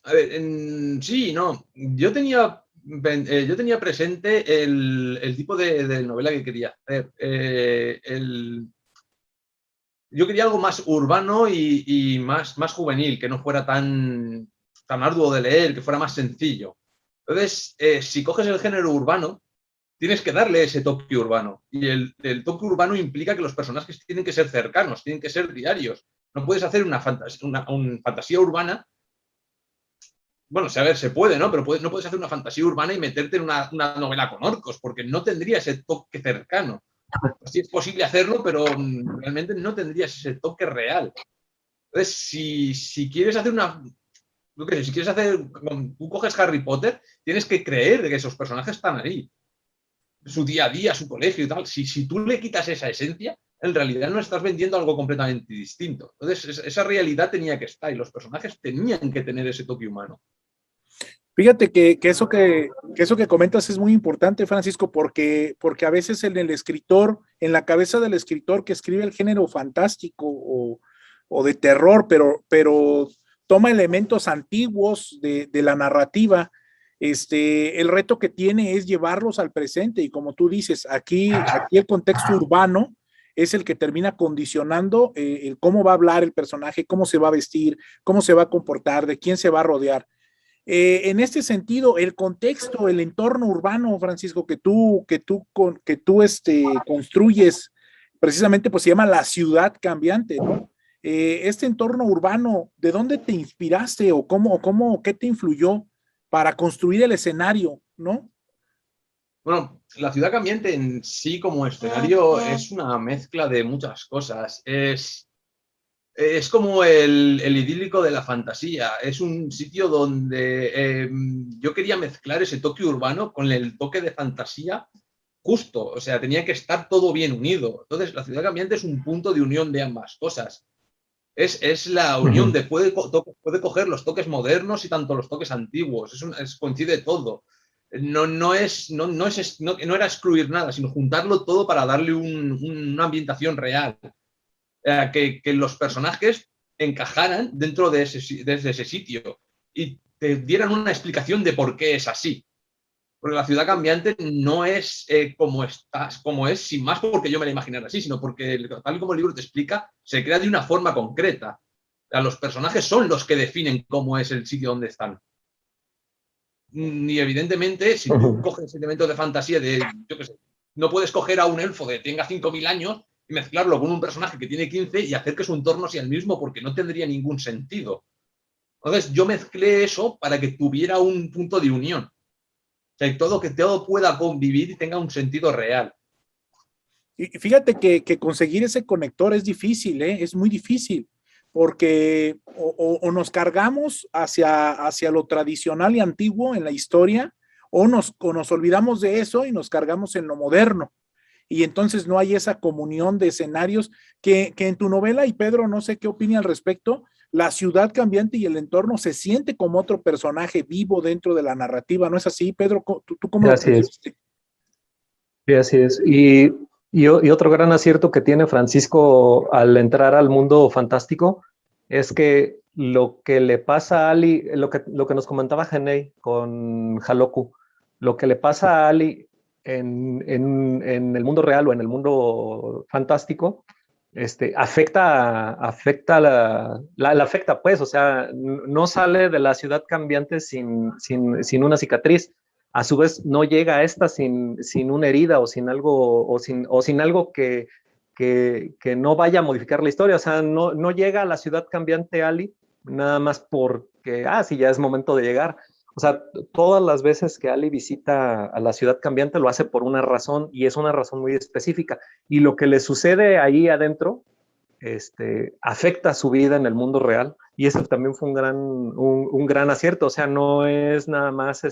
A ver, sí, no. Yo tenía presente el tipo de novela que quería hacer. Yo quería algo más urbano y más juvenil, que no fuera tan arduo de leer, que fuera más sencillo. Entonces, si coges el género urbano, tienes que darle ese toque urbano. Y el toque urbano implica que los personajes tienen que ser cercanos, tienen que ser diarios. No puedes hacer una fantasía urbana. Bueno, a ver, se puede, ¿no? Pero no puedes hacer una fantasía urbana y meterte en una novela con orcos, porque no tendría ese toque cercano. Sí es posible hacerlo, pero realmente no tendrías ese toque real. Entonces, si quieres hacer si quieres hacer, tú coges Harry Potter, tienes que creer que esos personajes están ahí. Su día a día, su colegio y tal. Si tú le quitas esa esencia, en realidad no estás vendiendo algo completamente distinto. Entonces, esa realidad tenía que estar y los personajes tenían que tener ese toque humano. Fíjate que eso que comentas es muy importante, Francisco, porque a veces en el escritor, en la cabeza del escritor que escribe el género fantástico o de terror, pero toma elementos antiguos de la narrativa, el reto que tiene es llevarlos al presente y como tú dices, aquí el contexto urbano es el que termina condicionando el cómo va a hablar el personaje, cómo se va a vestir, cómo se va a comportar, de quién se va a rodear. En este sentido, el contexto, el entorno urbano, Francisco, que tú construyes, precisamente pues se llama La ciudad cambiante, ¿no? Este entorno urbano, ¿de dónde te inspiraste o qué te influyó para construir el escenario, ¿no? Bueno, La ciudad cambiante en sí como escenario es una mezcla de muchas cosas. Es como el idílico de la fantasía. Es un sitio donde yo quería mezclar ese toque urbano con el toque de fantasía justo. O sea, tenía que estar todo bien unido. Entonces, La ciudad cambiante es un punto de unión de ambas cosas. Es la unión de puede coger los toques modernos y tanto los toques antiguos. Coincide todo. No era excluir nada, sino juntarlo todo para darle una ambientación real. Que los personajes encajaran dentro de ese sitio y te dieran una explicación de por qué es así. Porque la ciudad cambiante no es como es, sin más porque yo me la imaginara así, sino porque, tal y como el libro te explica, se crea de una forma concreta. Los personajes son los que definen cómo es el sitio donde están. Y evidentemente, si tú coges elementos de fantasía yo qué sé, no puedes coger a un elfo que tenga 5.000 años y mezclarlo con un personaje que tiene 15 y hacer que su entorno sea el mismo porque no tendría ningún sentido. Entonces yo mezclé eso para que tuviera un punto de unión. O sea, que todo pueda convivir y tenga un sentido real. Y fíjate que conseguir ese conector es difícil, ¿eh? Es muy difícil, porque o nos cargamos hacia lo tradicional y antiguo en la historia, o nos olvidamos de eso y nos cargamos en lo moderno. Y entonces no hay esa comunión de escenarios que en tu novela, y Pedro, no sé qué opina al respecto, la ciudad cambiante y el entorno se siente como otro personaje vivo dentro de la narrativa, ¿no es así, Pedro? ¿Tú cómo lo percibiste? Sí, así es. Y otro gran acierto que tiene Francisco al entrar al mundo fantástico es que lo que le pasa a Ali, lo que nos comentaba Genei con Haloku, lo que le pasa a Ali en el mundo real o en el mundo fantástico, afecta la afecta, pues, o sea, no sale de la ciudad cambiante sin una cicatriz. A su vez, no llega a esta sin una herida o sin algo, o sin algo que no vaya a modificar la historia. O sea, no llega a la ciudad cambiante Ali nada más porque, sí, ya es momento de llegar. O sea, todas las veces que Ali visita a la ciudad cambiante lo hace por una razón y es una razón muy específica. Y lo que le sucede ahí adentro afecta su vida en el mundo real. Y eso también fue un gran acierto. O sea, no es nada más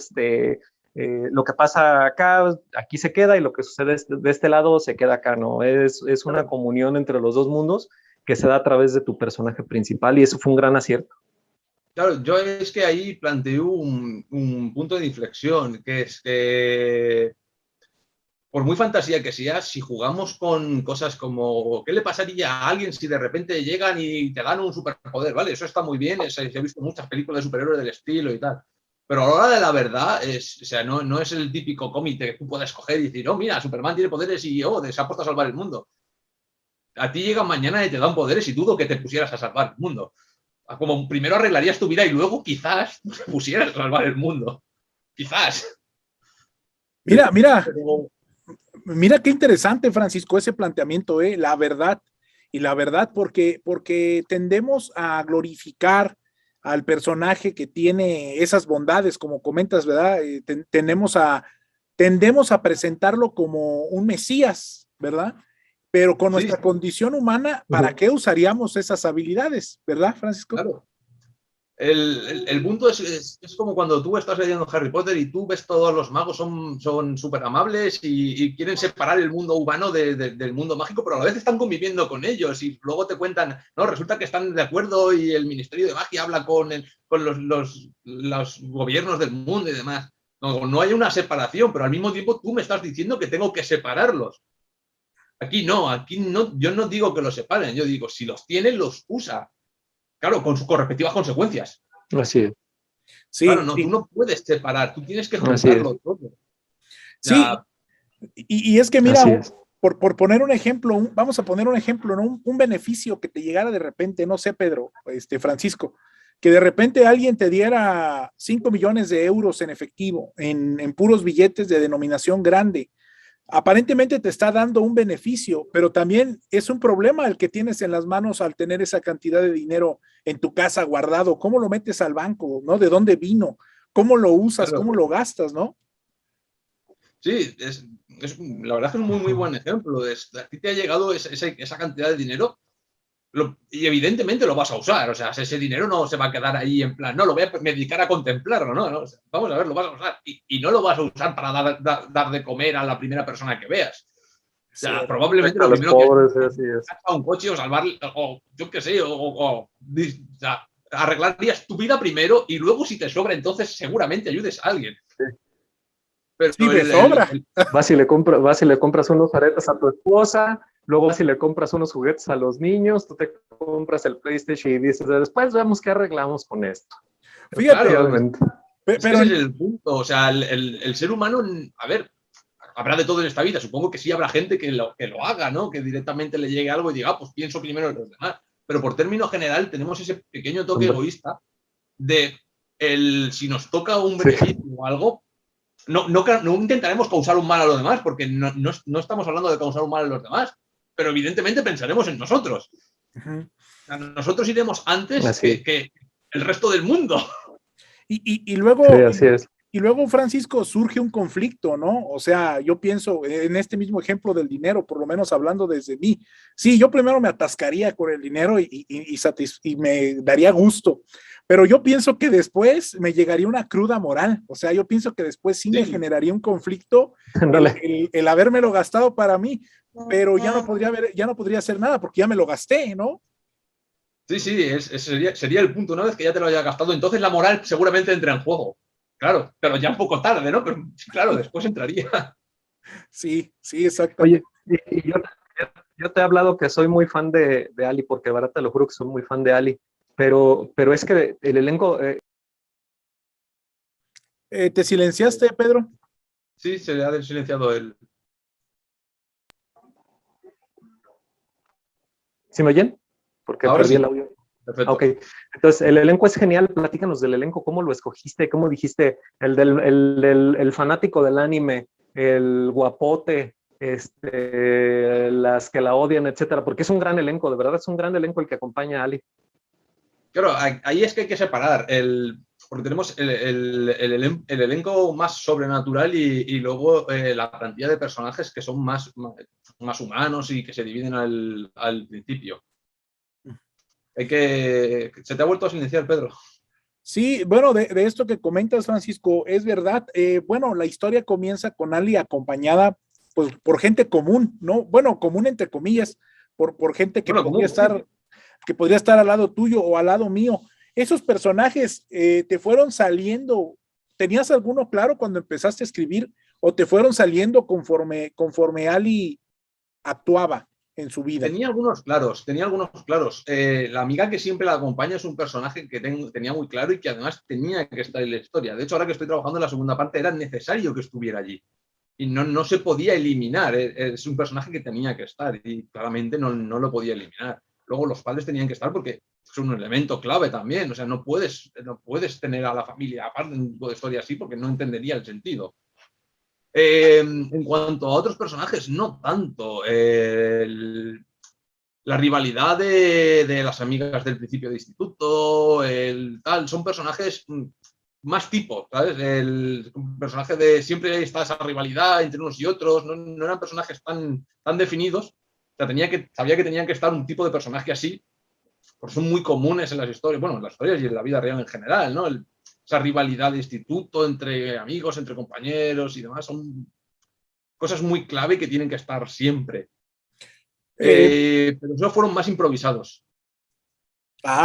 lo que pasa acá, aquí se queda, y lo que sucede de este lado se queda acá, ¿no? Es una comunión entre los dos mundos que se da a través de tu personaje principal, y eso fue un gran acierto. Claro, yo es que ahí planteo un punto de inflexión, que es que por muy fantasía que sea, si jugamos con cosas como ¿qué le pasaría a alguien si de repente llegan y te dan un superpoder? Vale, eso está muy bien, se he visto muchas películas de superhéroes del estilo y tal. Pero a la hora de la verdad, o sea, no es el típico cómic que tú puedes coger y decir, oh, mira, Superman tiene poderes y se ha puesto a salvar el mundo. A ti llegan mañana y te dan poderes y dudo que te pusieras a salvar el mundo. Como primero arreglarías tu vida y luego quizás te pusieras a salvar el mundo. Quizás. Mira qué interesante, Francisco, ese planteamiento, la verdad. Y la verdad, porque tendemos a glorificar al personaje que tiene esas bondades, como comentas, ¿verdad? Tendemos a presentarlo como un mesías, ¿verdad? Pero con nuestra condición humana, ¿para qué usaríamos esas habilidades, verdad, Francisco? Claro. El punto es como cuando tú estás leyendo Harry Potter y tú ves todos los magos son súper amables y quieren separar el mundo humano del mundo mágico, pero a la vez están conviviendo con ellos y luego te cuentan, no, resulta que están de acuerdo y el Ministerio de Magia habla con los gobiernos del mundo y demás. No hay una separación, pero al mismo tiempo tú me estás diciendo que tengo que separarlos. Aquí no, yo no digo que los separen, yo digo, si los tienen, los usa. Claro, con sus respectivas consecuencias. Así es. Sí, claro, no, sí. tú no puedes separar, tú tienes que juntarlo todo. Sí, y es que mira, es. por poner un ejemplo, vamos a poner un ejemplo, ¿no? Un beneficio que te llegara de repente, no sé, Pedro, Francisco, que de repente alguien te diera 5 millones de euros en efectivo, en puros billetes de denominación grande. Aparentemente te está dando un beneficio, pero también es un problema el que tienes en las manos al tener esa cantidad de dinero en tu casa guardado. ¿Cómo lo metes al banco? ¿No? ¿De dónde vino? ¿Cómo lo usas? Claro. ¿Cómo lo gastas? ¿No? Sí, la verdad es que es un muy, muy buen ejemplo. A ti te ha llegado esa cantidad de dinero y evidentemente lo vas a usar. O sea, ese dinero no se va a quedar ahí en plan, no, lo voy a dedicar a contemplarlo, ¿no? O sea, vamos a ver, lo vas a usar y no lo vas a usar para dar de comer a la primera persona que veas. O sea, Sí. probablemente lo primero que es a un coche o salvar, o yo qué sé, o sea, arreglarías tu vida primero y luego si te sobra, entonces seguramente ayudes a alguien. Sí. Pero sí, me sobra. Vas y le compras unos aretes a tu esposa, luego vas y le compras unos juguetes a los niños, tú te compras el PlayStation y dices, después vemos qué arreglamos con esto. Fíjate, claro, pero ese es el punto. O sea, el ser humano, a ver, habrá de todo en esta vida. Supongo que sí habrá gente que lo haga, ¿no? Que directamente le llegue algo y diga, pues pienso primero en los demás. Pero por término general tenemos ese pequeño toque egoísta de si nos toca un beneficio o algo, no intentaremos causar un mal a los demás, porque no estamos hablando de causar un mal a los demás, pero evidentemente pensaremos en nosotros. Nosotros iremos antes que el resto del mundo. Y luego, sí, así es. Y luego, Francisco, surge un conflicto, ¿no? O sea, yo pienso en este mismo ejemplo del dinero, por lo menos hablando desde mí. Sí, yo primero me atascaría con el dinero y me daría gusto, pero yo pienso que después me llegaría una cruda moral. O sea, yo pienso que después sí me generaría un conflicto el habérmelo gastado para mí, pero ya no podría hacer nada porque ya me lo gasté, ¿no? Sí, sería el punto. Una vez que ya te lo hayas gastado, entonces la moral seguramente entra en juego. Claro, pero ya un poco tarde, ¿no? Pero claro, después entraría. Sí, exacto. Oye, y yo te he hablado que soy muy fan de Ali, porque ahora te lo juro que soy muy fan de Ali, pero es que el elenco... ¿Te silenciaste, Pedro? Sí, se le ha silenciado el... ¿Sí me oyen? Porque ahora perdí sí. el audio. Perfecto. Ok, entonces el elenco es genial. Platícanos del elenco, ¿cómo lo escogiste? ¿Cómo dijiste? El fanático del anime, el guapote, las que la odian, etcétera, porque es un gran elenco, de verdad es un gran elenco el que acompaña a Ali. Claro, ahí es que hay que separar, porque tenemos el elenco más sobrenatural y luego la cantidad de personajes que son más humanos y que se dividen al principio. Se te ha vuelto a silenciar, Pedro. Sí, bueno, de esto que comentas, Francisco, es verdad. Bueno, la historia comienza con Ali acompañada, pues, por gente común, ¿no? Bueno, común entre comillas, por gente Bueno, común, sí. que podría estar al lado tuyo o al lado mío. Esos personajes te fueron saliendo. ¿Tenías alguno claro cuando empezaste a escribir o te fueron saliendo conforme Ali actuaba en su vida? Tenía algunos claros, tenía algunos claros. La amiga que siempre la acompaña es un personaje que tenía muy claro y que además tenía que estar en la historia. De hecho, ahora que estoy trabajando en la segunda parte, era necesario que estuviera allí. Y no se podía eliminar. Es un personaje que tenía que estar y claramente no lo podía eliminar. Luego los padres tenían que estar porque es un elemento clave también. O sea, no puedes tener a la familia aparte de un tipo de historia así porque no entendería el sentido. En cuanto a otros personajes, no tanto. La rivalidad de las amigas del principio de instituto, son personajes más tipo, ¿sabes? El personaje de siempre está esa rivalidad entre unos y otros, no eran personajes tan definidos. O sea, sabía que tenían que estar un tipo de personaje así, porque son muy comunes en las historias, bueno, en las historias y en la vida real en general, ¿no? Esa rivalidad de instituto entre amigos, entre compañeros y demás, son cosas muy clave que tienen que estar siempre. Eh, Pero esos fueron más improvisados.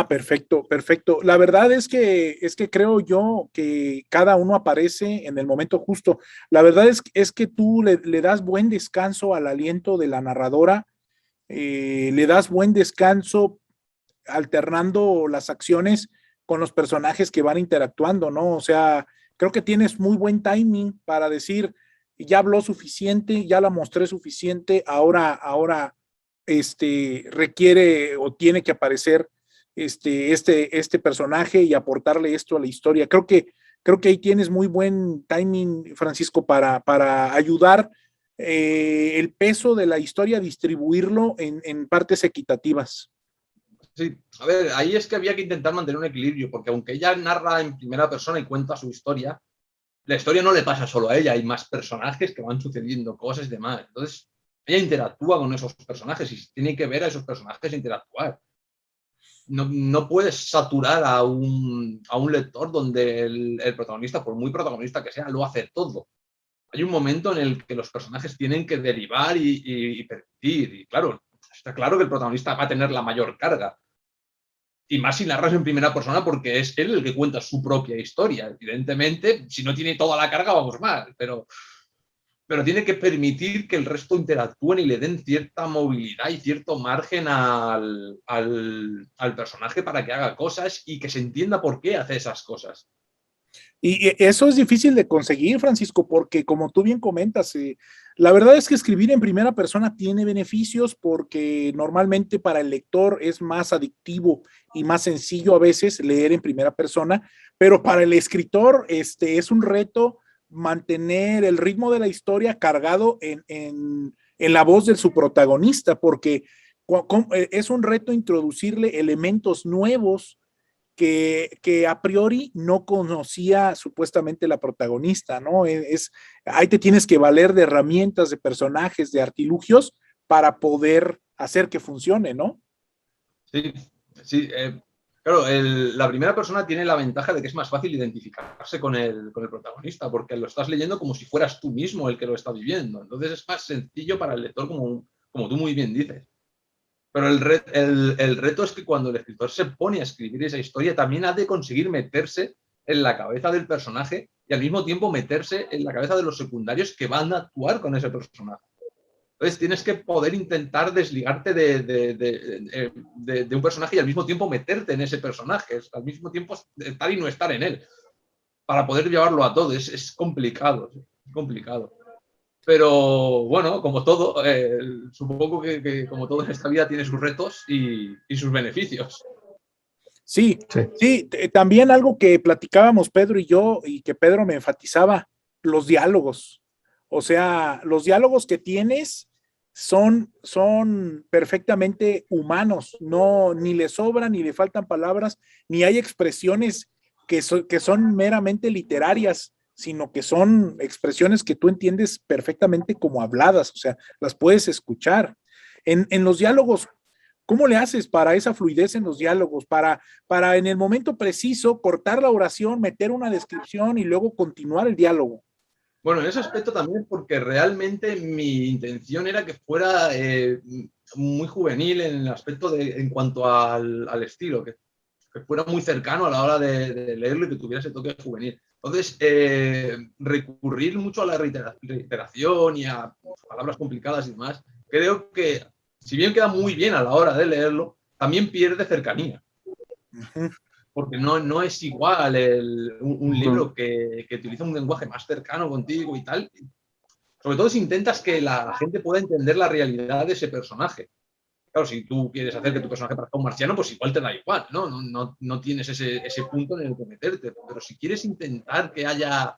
Perfecto, perfecto. La verdad es que creo yo que cada uno aparece en el momento justo. La verdad es que tú le das buen descanso al aliento de la narradora, le das buen descanso alternando las acciones con los personajes que van interactuando, ¿no? O sea, creo que tienes muy buen timing para decir, ya habló suficiente, ya la mostré suficiente, ahora, requiere o tiene que aparecer este personaje y aportarle esto a la historia. Creo que ahí tienes muy buen timing, Francisco, para ayudar el peso de la historia, distribuirlo en partes equitativas. Sí, a ver, ahí es que había que intentar mantener un equilibrio, porque aunque ella narra en primera persona y cuenta su historia, la historia no le pasa solo a ella, hay más personajes que van sucediendo cosas y demás. Entonces, ella interactúa con esos personajes y tiene que ver a esos personajes interactuar. No puedes saturar a un lector donde el protagonista, por muy protagonista que sea, lo hace todo. Hay un momento en el que los personajes tienen que derivar y permitir. Y claro, está claro que el protagonista va a tener la mayor carga. Y más si narras en primera persona porque es él el que cuenta su propia historia. Evidentemente, si no tiene toda la carga, vamos mal, pero tiene que permitir que el resto interactúen y le den cierta movilidad y cierto margen al personaje para que haga cosas y que se entienda por qué hace esas cosas. Y eso es difícil de conseguir, Francisco, porque como tú bien comentas, la verdad es que escribir en primera persona tiene beneficios porque normalmente para el lector es más adictivo y más sencillo a veces leer en primera persona, pero para el escritor es un reto mantener el ritmo de la historia cargado en la voz de su protagonista, porque es un reto introducirle elementos nuevos que a priori no conocía supuestamente la protagonista, ¿no? Ahí te tienes que valer de herramientas, de personajes, de artilugios para poder hacer que funcione, ¿no? Sí, sí. Claro, la primera persona tiene la ventaja de que es más fácil identificarse con el protagonista, porque lo estás leyendo como si fueras tú mismo el que lo está viviendo. Entonces es más sencillo para el lector, como tú muy bien dices. Pero el reto es que cuando el escritor se pone a escribir esa historia, también ha de conseguir meterse en la cabeza del personaje y al mismo tiempo meterse en la cabeza de los secundarios que van a actuar con ese personaje. Entonces tienes que poder intentar desligarte de un personaje y al mismo tiempo meterte en ese personaje, al mismo tiempo estar y no estar en él, para poder llevarlo a todo. Es complicado, es complicado. Pero bueno, como todo, supongo que como todo en esta vida tiene sus retos y sus beneficios. Sí, Sí. sí, también algo que platicábamos Pedro y yo y que Pedro me enfatizaba, los diálogos. O sea, los diálogos que tienes son perfectamente humanos, no, ni le sobran, ni le faltan palabras, ni hay expresiones que son meramente literarias, sino que son expresiones que tú entiendes perfectamente como habladas, o sea, las puedes escuchar. En los diálogos, ¿Cómo le haces para esa fluidez en los diálogos? Para en el momento preciso cortar la oración, meter una descripción y luego continuar el diálogo. Bueno, en ese aspecto también, porque realmente mi intención era que fuera muy juvenil en el aspecto en cuanto al estilo, que fuera muy cercano a la hora de leerlo y que tuviera ese toque juvenil. Entonces, recurrir mucho a la reiteración y a palabras complicadas y demás, creo que, si bien queda muy bien a la hora de leerlo, también pierde cercanía. Uh-huh. Porque no es igual un libro que utiliza un lenguaje más cercano contigo y tal. Sobre todo si intentas que la gente pueda entender la realidad de ese personaje. Claro, si tú quieres hacer que tu personaje parezca un marciano, pues igual te da igual, ¿no? No tienes ese punto en el que meterte. Pero si quieres intentar que haya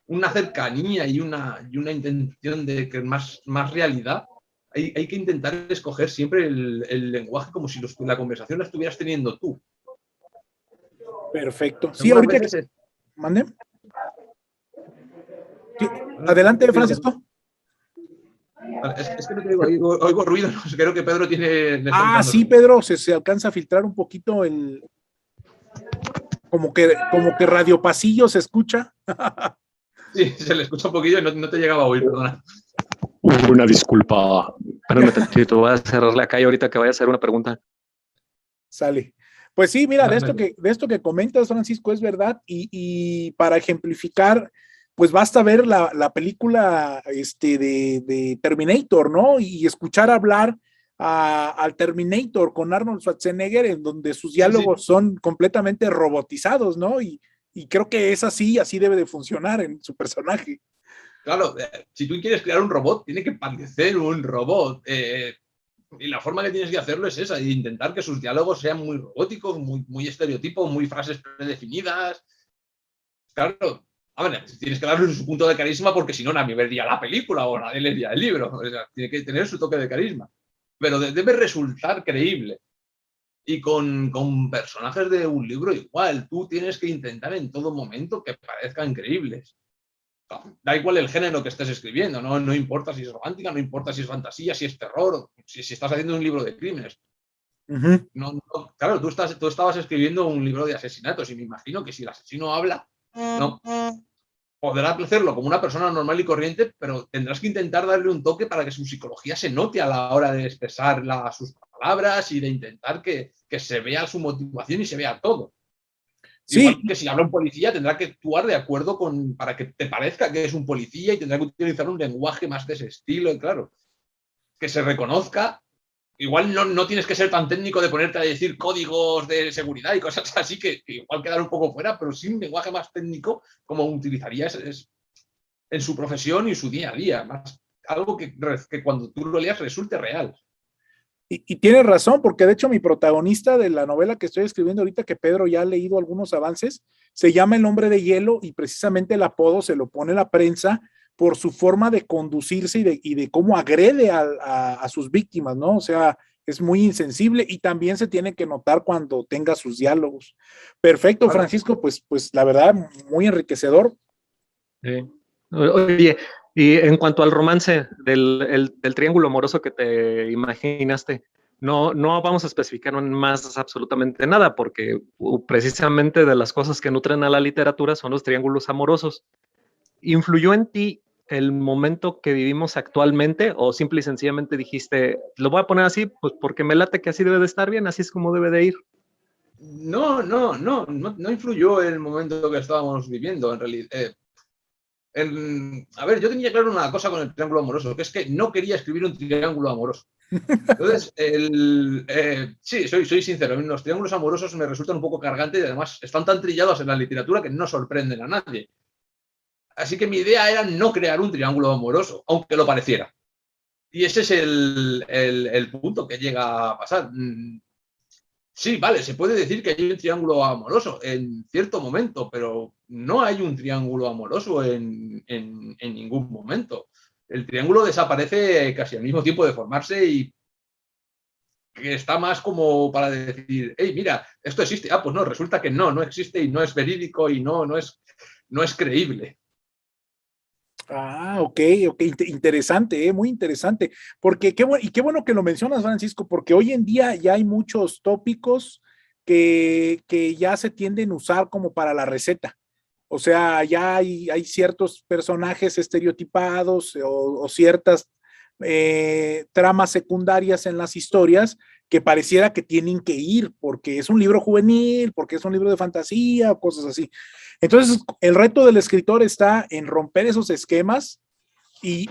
una cercanía y una intención de que más realidad, hay que intentar escoger siempre el lenguaje como si la conversación la estuvieras teniendo tú. Perfecto. Sí, ahorita que... ¿Mande? Sí. Adelante, Francisco. Es que no te digo, oigo ruido, no, creo que Pedro tiene... Sí, Pedro, se alcanza a filtrar un poquito el... Como que Radio Pasillo se escucha. Sí, se le escucha un poquillo y no te llegaba a oír, perdona. Una disculpa. Espérame tantito, voy a cerrar la calle ahorita que vaya a hacer una pregunta. Sale. Pues sí, mira, de esto que comentas, Francisco, es verdad, y para ejemplificar, pues basta ver la película de Terminator, ¿no? Y escuchar hablar al Terminator con Arnold Schwarzenegger, en donde sus diálogos son completamente robotizados, ¿no? Y creo que es así debe de funcionar en su personaje. Claro, si tú quieres crear un robot, tiene que parecer un robot. Y la forma que tienes que hacerlo es esa, intentar que sus diálogos sean muy robóticos, muy estereotipos, muy frases predefinidas. Claro, a ver, tienes que darle su punto de carisma porque si no nadie vería la película o nadie leería el libro. O sea, tiene que tener su toque de carisma. Pero debe resultar creíble. Y con personajes de un libro igual, tú tienes que intentar en todo momento que parezcan creíbles. Da igual el género que estés escribiendo, no importa si es romántica, no importa si es fantasía, si es terror, si estás haciendo un libro de crímenes. Uh-huh. Claro, tú estabas escribiendo un libro de asesinatos y me imagino que si el asesino habla, no podrá hacerlo como una persona normal y corriente, pero tendrás que intentar darle un toque para que su psicología se note a la hora de expresar sus palabras y de intentar que se vea su motivación y se vea todo. Sí. Igual que si habla un policía, tendrá que actuar de acuerdo para que te parezca que es un policía y tendrá que utilizar un lenguaje más de ese estilo, y claro, que se reconozca. Igual no tienes que ser tan técnico de ponerte a decir códigos de seguridad y cosas así que igual quedar un poco fuera, pero sí un lenguaje más técnico como utilizarías en su profesión y su día a día, más algo que cuando tú lo leas resulte real. Y tienes razón, porque de hecho mi protagonista de la novela que estoy escribiendo ahorita, que Pedro ya ha leído algunos avances, se llama El Hombre de Hielo y precisamente el apodo se lo pone la prensa por su forma de conducirse y de cómo agrede a sus víctimas, ¿no? O sea, es muy insensible y también se tiene que notar cuando tenga sus diálogos. Perfecto, Francisco, pues la verdad, muy enriquecedor. Sí. Oye, y en cuanto al romance del triángulo amoroso que te imaginaste, no vamos a especificar más absolutamente nada, porque precisamente de las cosas que nutren a la literatura son los triángulos amorosos. ¿Influyó en ti el momento que vivimos actualmente o simple y sencillamente dijiste, lo voy a poner así, pues porque me late que así debe de estar bien, así es como debe de ir? No influyó el momento que estábamos viviendo, en realidad. A ver, yo tenía claro una cosa con el triángulo amoroso, que es que no quería escribir un triángulo amoroso. Entonces, sí, soy sincero, los triángulos amorosos me resultan un poco cargantes y además están tan trillados en la literatura que no sorprenden a nadie. Así que mi idea era no crear un triángulo amoroso, aunque lo pareciera. Y ese es el punto que llega a pasar. Sí, vale, se puede decir que hay un triángulo amoroso en cierto momento, pero no hay un triángulo amoroso en ningún momento. El triángulo desaparece casi al mismo tiempo de formarse y que está más como para decir, hey, mira, esto existe. Ah, pues no, resulta que no existe y no es verídico y no es creíble. Ah, ok, ok, interesante, muy interesante, porque y qué bueno que lo mencionas, Francisco, porque hoy en día ya hay muchos tópicos que ya se tienden a usar como para la receta. O sea, ya hay ciertos personajes estereotipados o ciertas tramas secundarias en las historias que pareciera que tienen que ir porque es un libro juvenil, porque es un libro de fantasía o cosas así. Entonces, el reto del escritor está en romper esos esquemas,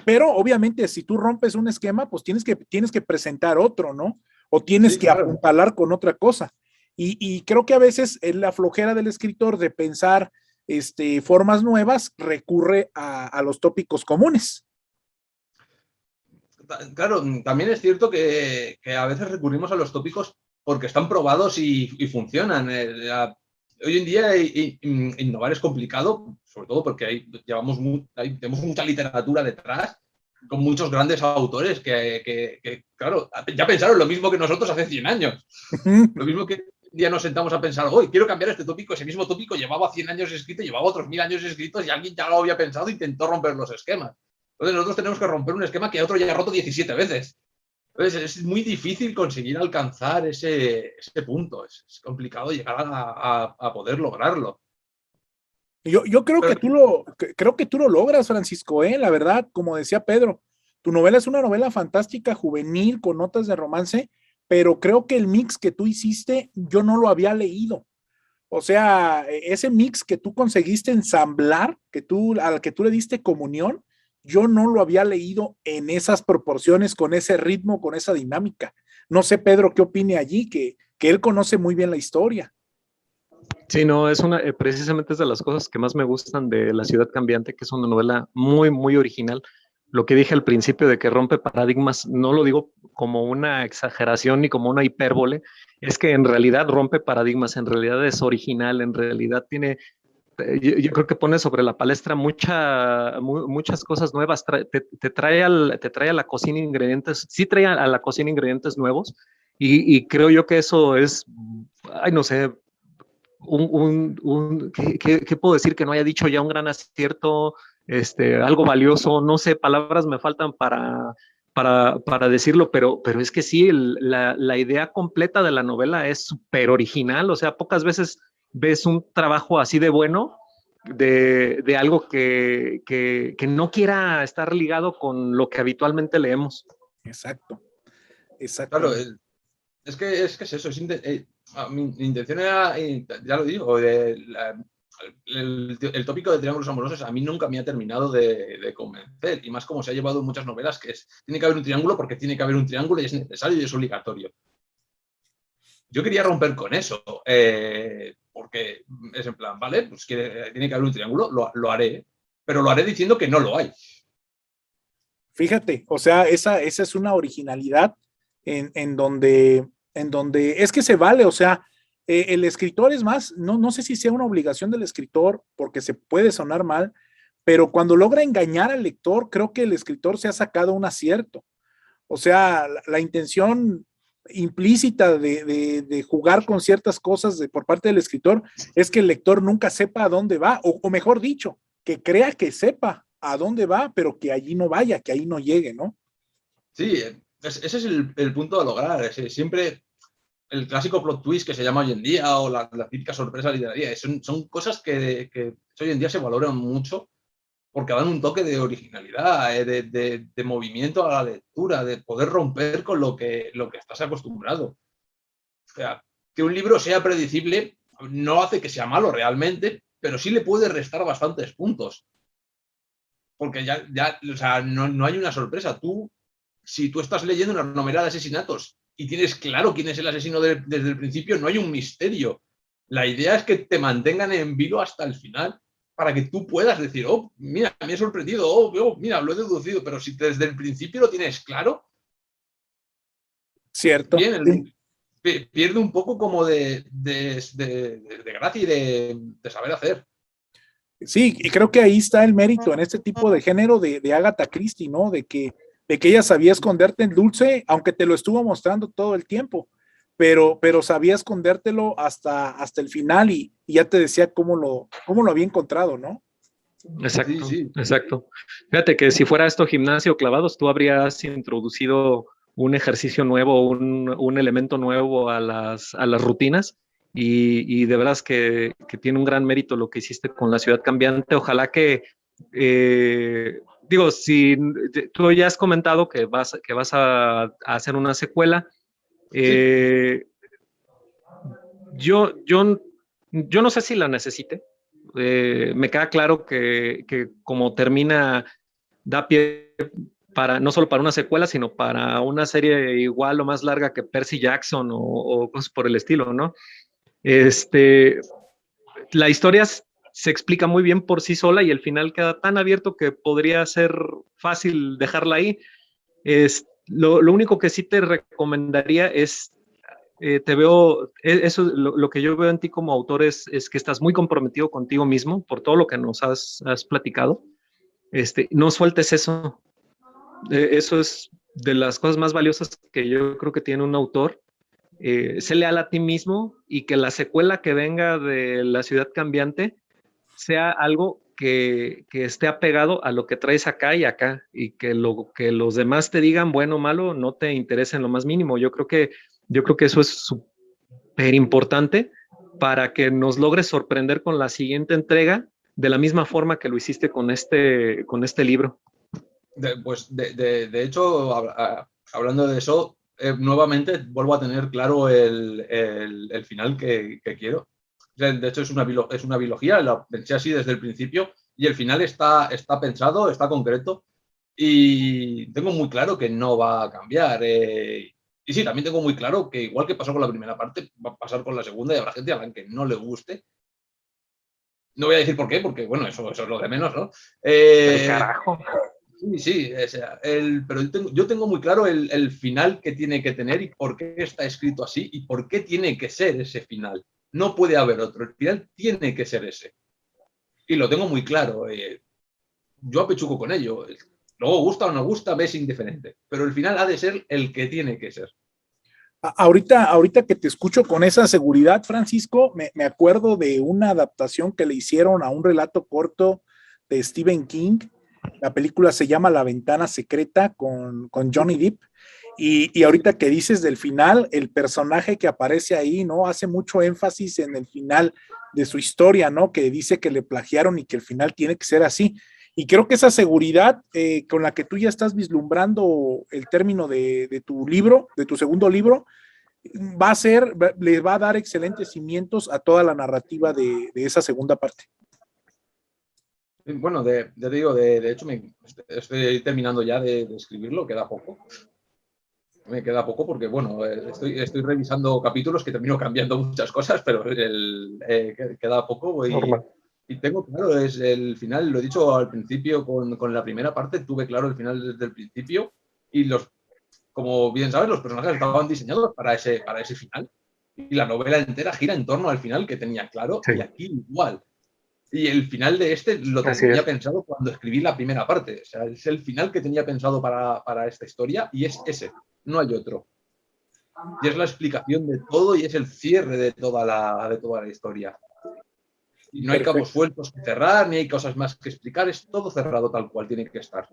pero obviamente si tú rompes un esquema, pues tienes que presentar otro, ¿no? O tienes Sí, que claro. apuntalar con otra cosa. Y creo que a veces en la flojera del escritor de pensar formas nuevas recurre a los tópicos comunes. Claro, también es cierto que a veces recurrimos a los tópicos porque están probados y funcionan. Hoy en día innovar es complicado, sobre todo porque tenemos mucha literatura detrás, con muchos grandes autores que, claro, ya pensaron lo mismo que nosotros hace 100 años. Lo mismo que un día nos sentamos a pensar, hoy quiero cambiar este tópico, ese mismo tópico llevaba 100 años escrito, llevaba otros 1000 años escritos y alguien ya lo había pensado e intentó romper los esquemas. Entonces nosotros tenemos que romper un esquema que otro ya ha roto 17 veces. Entonces es muy difícil conseguir alcanzar ese punto. Es complicado llegar a poder lograrlo. Yo creo Pero creo que tú lo logras, Francisco, la verdad, como decía Pedro, tu novela es una novela fantástica, juvenil, con notas de romance, pero creo que el mix que tú hiciste, yo no lo había leído. O sea, ese mix que tú conseguiste ensamblar, al que tú le diste comunión, yo no lo había leído en esas proporciones, con ese ritmo, con esa dinámica. No sé, Pedro, qué opine allí, que él conoce muy bien la historia. Sí, no, precisamente es de las cosas que más me gustan de La Ciudad Cambiante, que es una novela muy, muy original. Lo que dije al principio de que rompe paradigmas, no lo digo como una exageración ni como una hipérbole, es que en realidad rompe paradigmas, en realidad es original, en realidad tiene, yo creo que pone sobre la palestra muchas cosas nuevas, te trae a la cocina ingredientes, sí trae a la cocina ingredientes nuevos, y creo yo que eso es, ay, no sé, ¿qué puedo decir que no haya dicho ya un gran acierto, algo valioso? No sé, palabras me faltan para decirlo, pero es que sí, la idea completa de la novela es súper original, o sea, pocas veces ves un trabajo así de bueno de algo que no quiera estar ligado con lo que habitualmente leemos. Exacto, claro, exactamente. es que es eso. Mi intención era, ya lo digo, el tópico de triángulos amorosos a mí nunca me ha terminado de convencer, y más como se ha llevado en muchas novelas, tiene que haber un triángulo porque tiene que haber un triángulo y es necesario y es obligatorio. Yo quería romper con eso, porque es en plan, vale, pues tiene que haber un triángulo, lo haré, pero lo haré diciendo que no lo hay. Fíjate, o sea, esa es una originalidad en donde es que se vale, o sea, el escritor es más, no sé si sea una obligación del escritor, porque se puede sonar mal, pero cuando logra engañar al lector, creo que el escritor se ha sacado un acierto. O sea, la intención implícita de jugar con ciertas cosas por parte del escritor es que el lector nunca sepa a dónde va, o mejor dicho, que crea que sepa a dónde va, pero que allí no vaya, que ahí no llegue, ¿no? Sí, ese es el punto a lograr. Siempre el clásico plot twist que se llama hoy en día, o la típica sorpresa literaria, son cosas que hoy en día se valoran mucho porque dan un toque de originalidad, de movimiento a la lectura, de poder romper con lo que estás acostumbrado. O sea, que un libro sea predecible no hace que sea malo realmente, pero sí le puede restar bastantes puntos. Porque ya o sea, no hay una sorpresa. Si tú estás leyendo una novela de asesinatos y tienes claro quién es el asesino desde el principio, no hay un misterio. La idea es que te mantengan en vilo hasta el final para que tú puedas decir, oh, mira, me he sorprendido, mira, lo he deducido, pero si desde el principio lo tienes claro, Cierto. bien, pierde un poco como de gracia y de saber hacer. Sí, y creo que ahí está el mérito en este tipo de género de Agatha Christie, ¿no? De que ella sabía esconderte en dulce, aunque te lo estuvo mostrando todo el tiempo, pero sabía escondértelo hasta el final y ya te decía cómo lo había encontrado, ¿no? Exacto, Sí, sí. exacto. Fíjate que si fuera esto gimnasio clavados, tú habrías introducido un ejercicio nuevo, un elemento nuevo a las rutinas y de veras que tiene un gran mérito lo que hiciste con la ciudad cambiante. Ojalá que, digo, si tú ya has comentado que vas a hacer una secuela, Sí. eh, yo, yo, yo no sé si la necesite. Me queda claro que como termina, da pie para no solo para una secuela, sino para una serie igual o más larga que Percy Jackson o cosas por el estilo, ¿no? Este, la historia se explica muy bien por sí sola y el final queda tan abierto que podría ser fácil dejarla ahí. Lo único que sí te recomendaría es te veo, eso lo que yo veo en ti como autor es que estás muy comprometido contigo mismo por todo lo que nos has platicado. No sueltes eso. Eso es de las cosas más valiosas que yo creo que tiene un autor. Sé leal a ti mismo y que la secuela que venga de La Ciudad Cambiante sea algo que esté apegado a lo que traes acá y acá y que lo que los demás te digan bueno o malo no te interese en lo más mínimo. Yo creo que eso es súper importante para que nos logres sorprender con la siguiente entrega de la misma forma que lo hiciste con este libro. De hecho, hablando de eso, nuevamente vuelvo a tener claro el final que quiero. O sea, de hecho, es una biología, la pensé así desde el principio y el final está pensado, está concreto y tengo muy claro que no va a cambiar. Y sí, también tengo muy claro que igual que pasó con la primera parte, va a pasar con la segunda y habrá gente a la que no le guste. No voy a decir por qué, porque bueno, eso es lo de menos, ¿no? El carajo. Sí, sí, o sea, pero yo tengo muy claro el final que tiene que tener y por qué está escrito así y por qué tiene que ser ese final. No puede haber otro, el final tiene que ser ese. Y lo tengo muy claro. Yo apechuco con ello. Luego gusta o no gusta, me es indiferente. Pero el final ha de ser el que tiene que ser. Ahorita que te escucho con esa seguridad, Francisco, me acuerdo de una adaptación que le hicieron a un relato corto de Stephen King. La película se llama La Ventana Secreta con Johnny Depp. Y ahorita que dices del final, el personaje que aparece ahí, ¿no? Hace mucho énfasis en el final de su historia, ¿no? Que dice que le plagiaron y que el final tiene que ser así. Y creo que esa seguridad con la que tú ya estás vislumbrando el término de tu libro, de tu segundo libro, le va a dar excelentes cimientos a toda la narrativa de esa segunda parte. Bueno, te digo, de hecho, estoy terminando ya de escribirlo, queda poco. Me queda poco porque, bueno, estoy revisando capítulos que termino cambiando muchas cosas, pero queda poco y tengo claro, es el final, lo he dicho al principio con la primera parte, tuve claro el final desde el principio y como bien sabes, los personajes estaban diseñados para ese final y la novela entera gira en torno al final que tenía claro Sí. y aquí igual. Y el final de lo tenía pensado cuando escribí la primera parte. O sea, es el final que tenía pensado para esta historia y es ese. No hay otro. Y es la explicación de todo y es el cierre de toda la historia. Y no hay cabos sueltos que cerrar, ni hay cosas más que explicar. Es todo cerrado tal cual tiene que estar.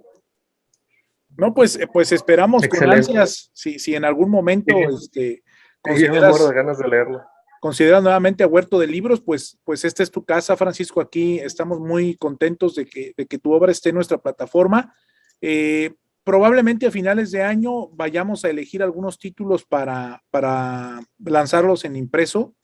No, pues esperamos Excelente. con ansias si en algún momento yo me muero de ganas de leerlo. Consideras nuevamente a Huerto de Libros, pues esta es tu casa, Francisco. Aquí estamos muy contentos de que tu obra esté en nuestra plataforma. Probablemente a finales de año vayamos a elegir algunos títulos para lanzarlos en impreso,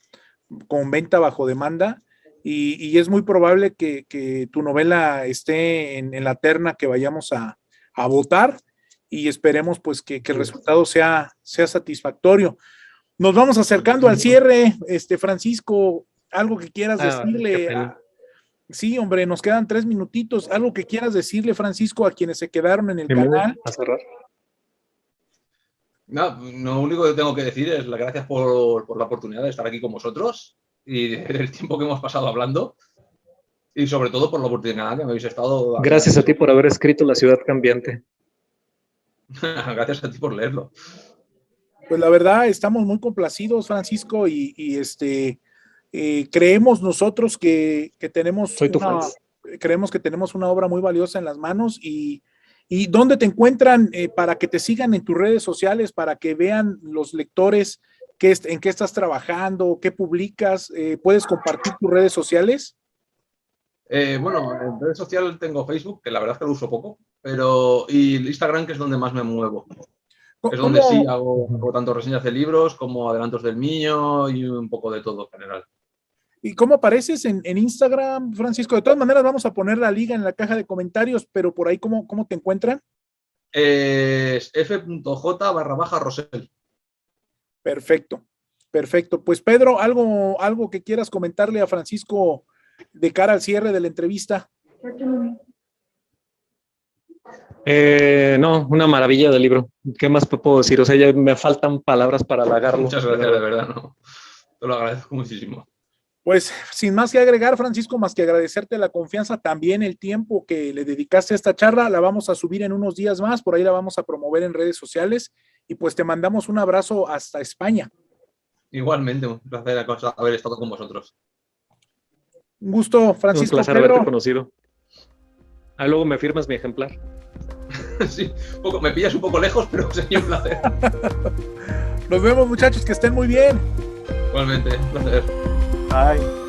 con venta bajo demanda, y es muy probable que tu novela esté en la terna que vayamos a votar, y esperemos pues que el resultado sea satisfactorio. Nos vamos acercando al cierre, Francisco, algo que quieras decirle. Sí, hombre, nos quedan 3 minutitos. Algo que quieras decirle, Francisco, a quienes se quedaron en el canal. A cerrar. No, lo único que tengo que decir es las gracias por la oportunidad de estar aquí con vosotros y el tiempo que hemos pasado hablando y sobre todo por la oportunidad que me habéis estado dando. Gracias a ti por haber escrito La Ciudad Cambiante. Gracias a ti por leerlo. Pues la verdad, estamos muy complacidos, Francisco, y creemos nosotros que tenemos creemos que tenemos una obra muy valiosa en las manos. ¿Y dónde te encuentran para que te sigan en tus redes sociales, para que vean los lectores en qué estás trabajando, qué publicas? ¿Puedes compartir tus redes sociales? Bueno, en redes sociales tengo Facebook, que la verdad es que lo uso poco, y Instagram, que es donde más me muevo. Es donde sí hago tanto reseñas de libros como adelantos del mío y un poco de todo en general. ¿Y cómo apareces en Instagram, Francisco? De todas maneras, vamos a poner la liga en la caja de comentarios, pero por ahí, ¿cómo te encuentran? Es f.j/Rosell. Perfecto, perfecto. Pues Pedro, algo que quieras comentarle a Francisco de cara al cierre de la entrevista. No, una maravilla de libro. ¿Qué más puedo decir? O sea, ya me faltan palabras para halagarlo. Muchas gracias, de verdad, no. Te lo agradezco muchísimo. Pues sin más que agregar, Francisco, más que agradecerte la confianza, también el tiempo que le dedicaste a esta charla. La vamos a subir en unos días más, por ahí la vamos a promover en redes sociales y pues te mandamos un abrazo hasta España. Igualmente, un placer haber estado con vosotros. Un gusto, Francisco. Un placer haberte conocido. Ah, luego me firmas mi ejemplar. Sí, me pillas un poco lejos, pero sería un placer. Nos vemos, muchachos, que estén muy bien. Igualmente, un placer. Bye.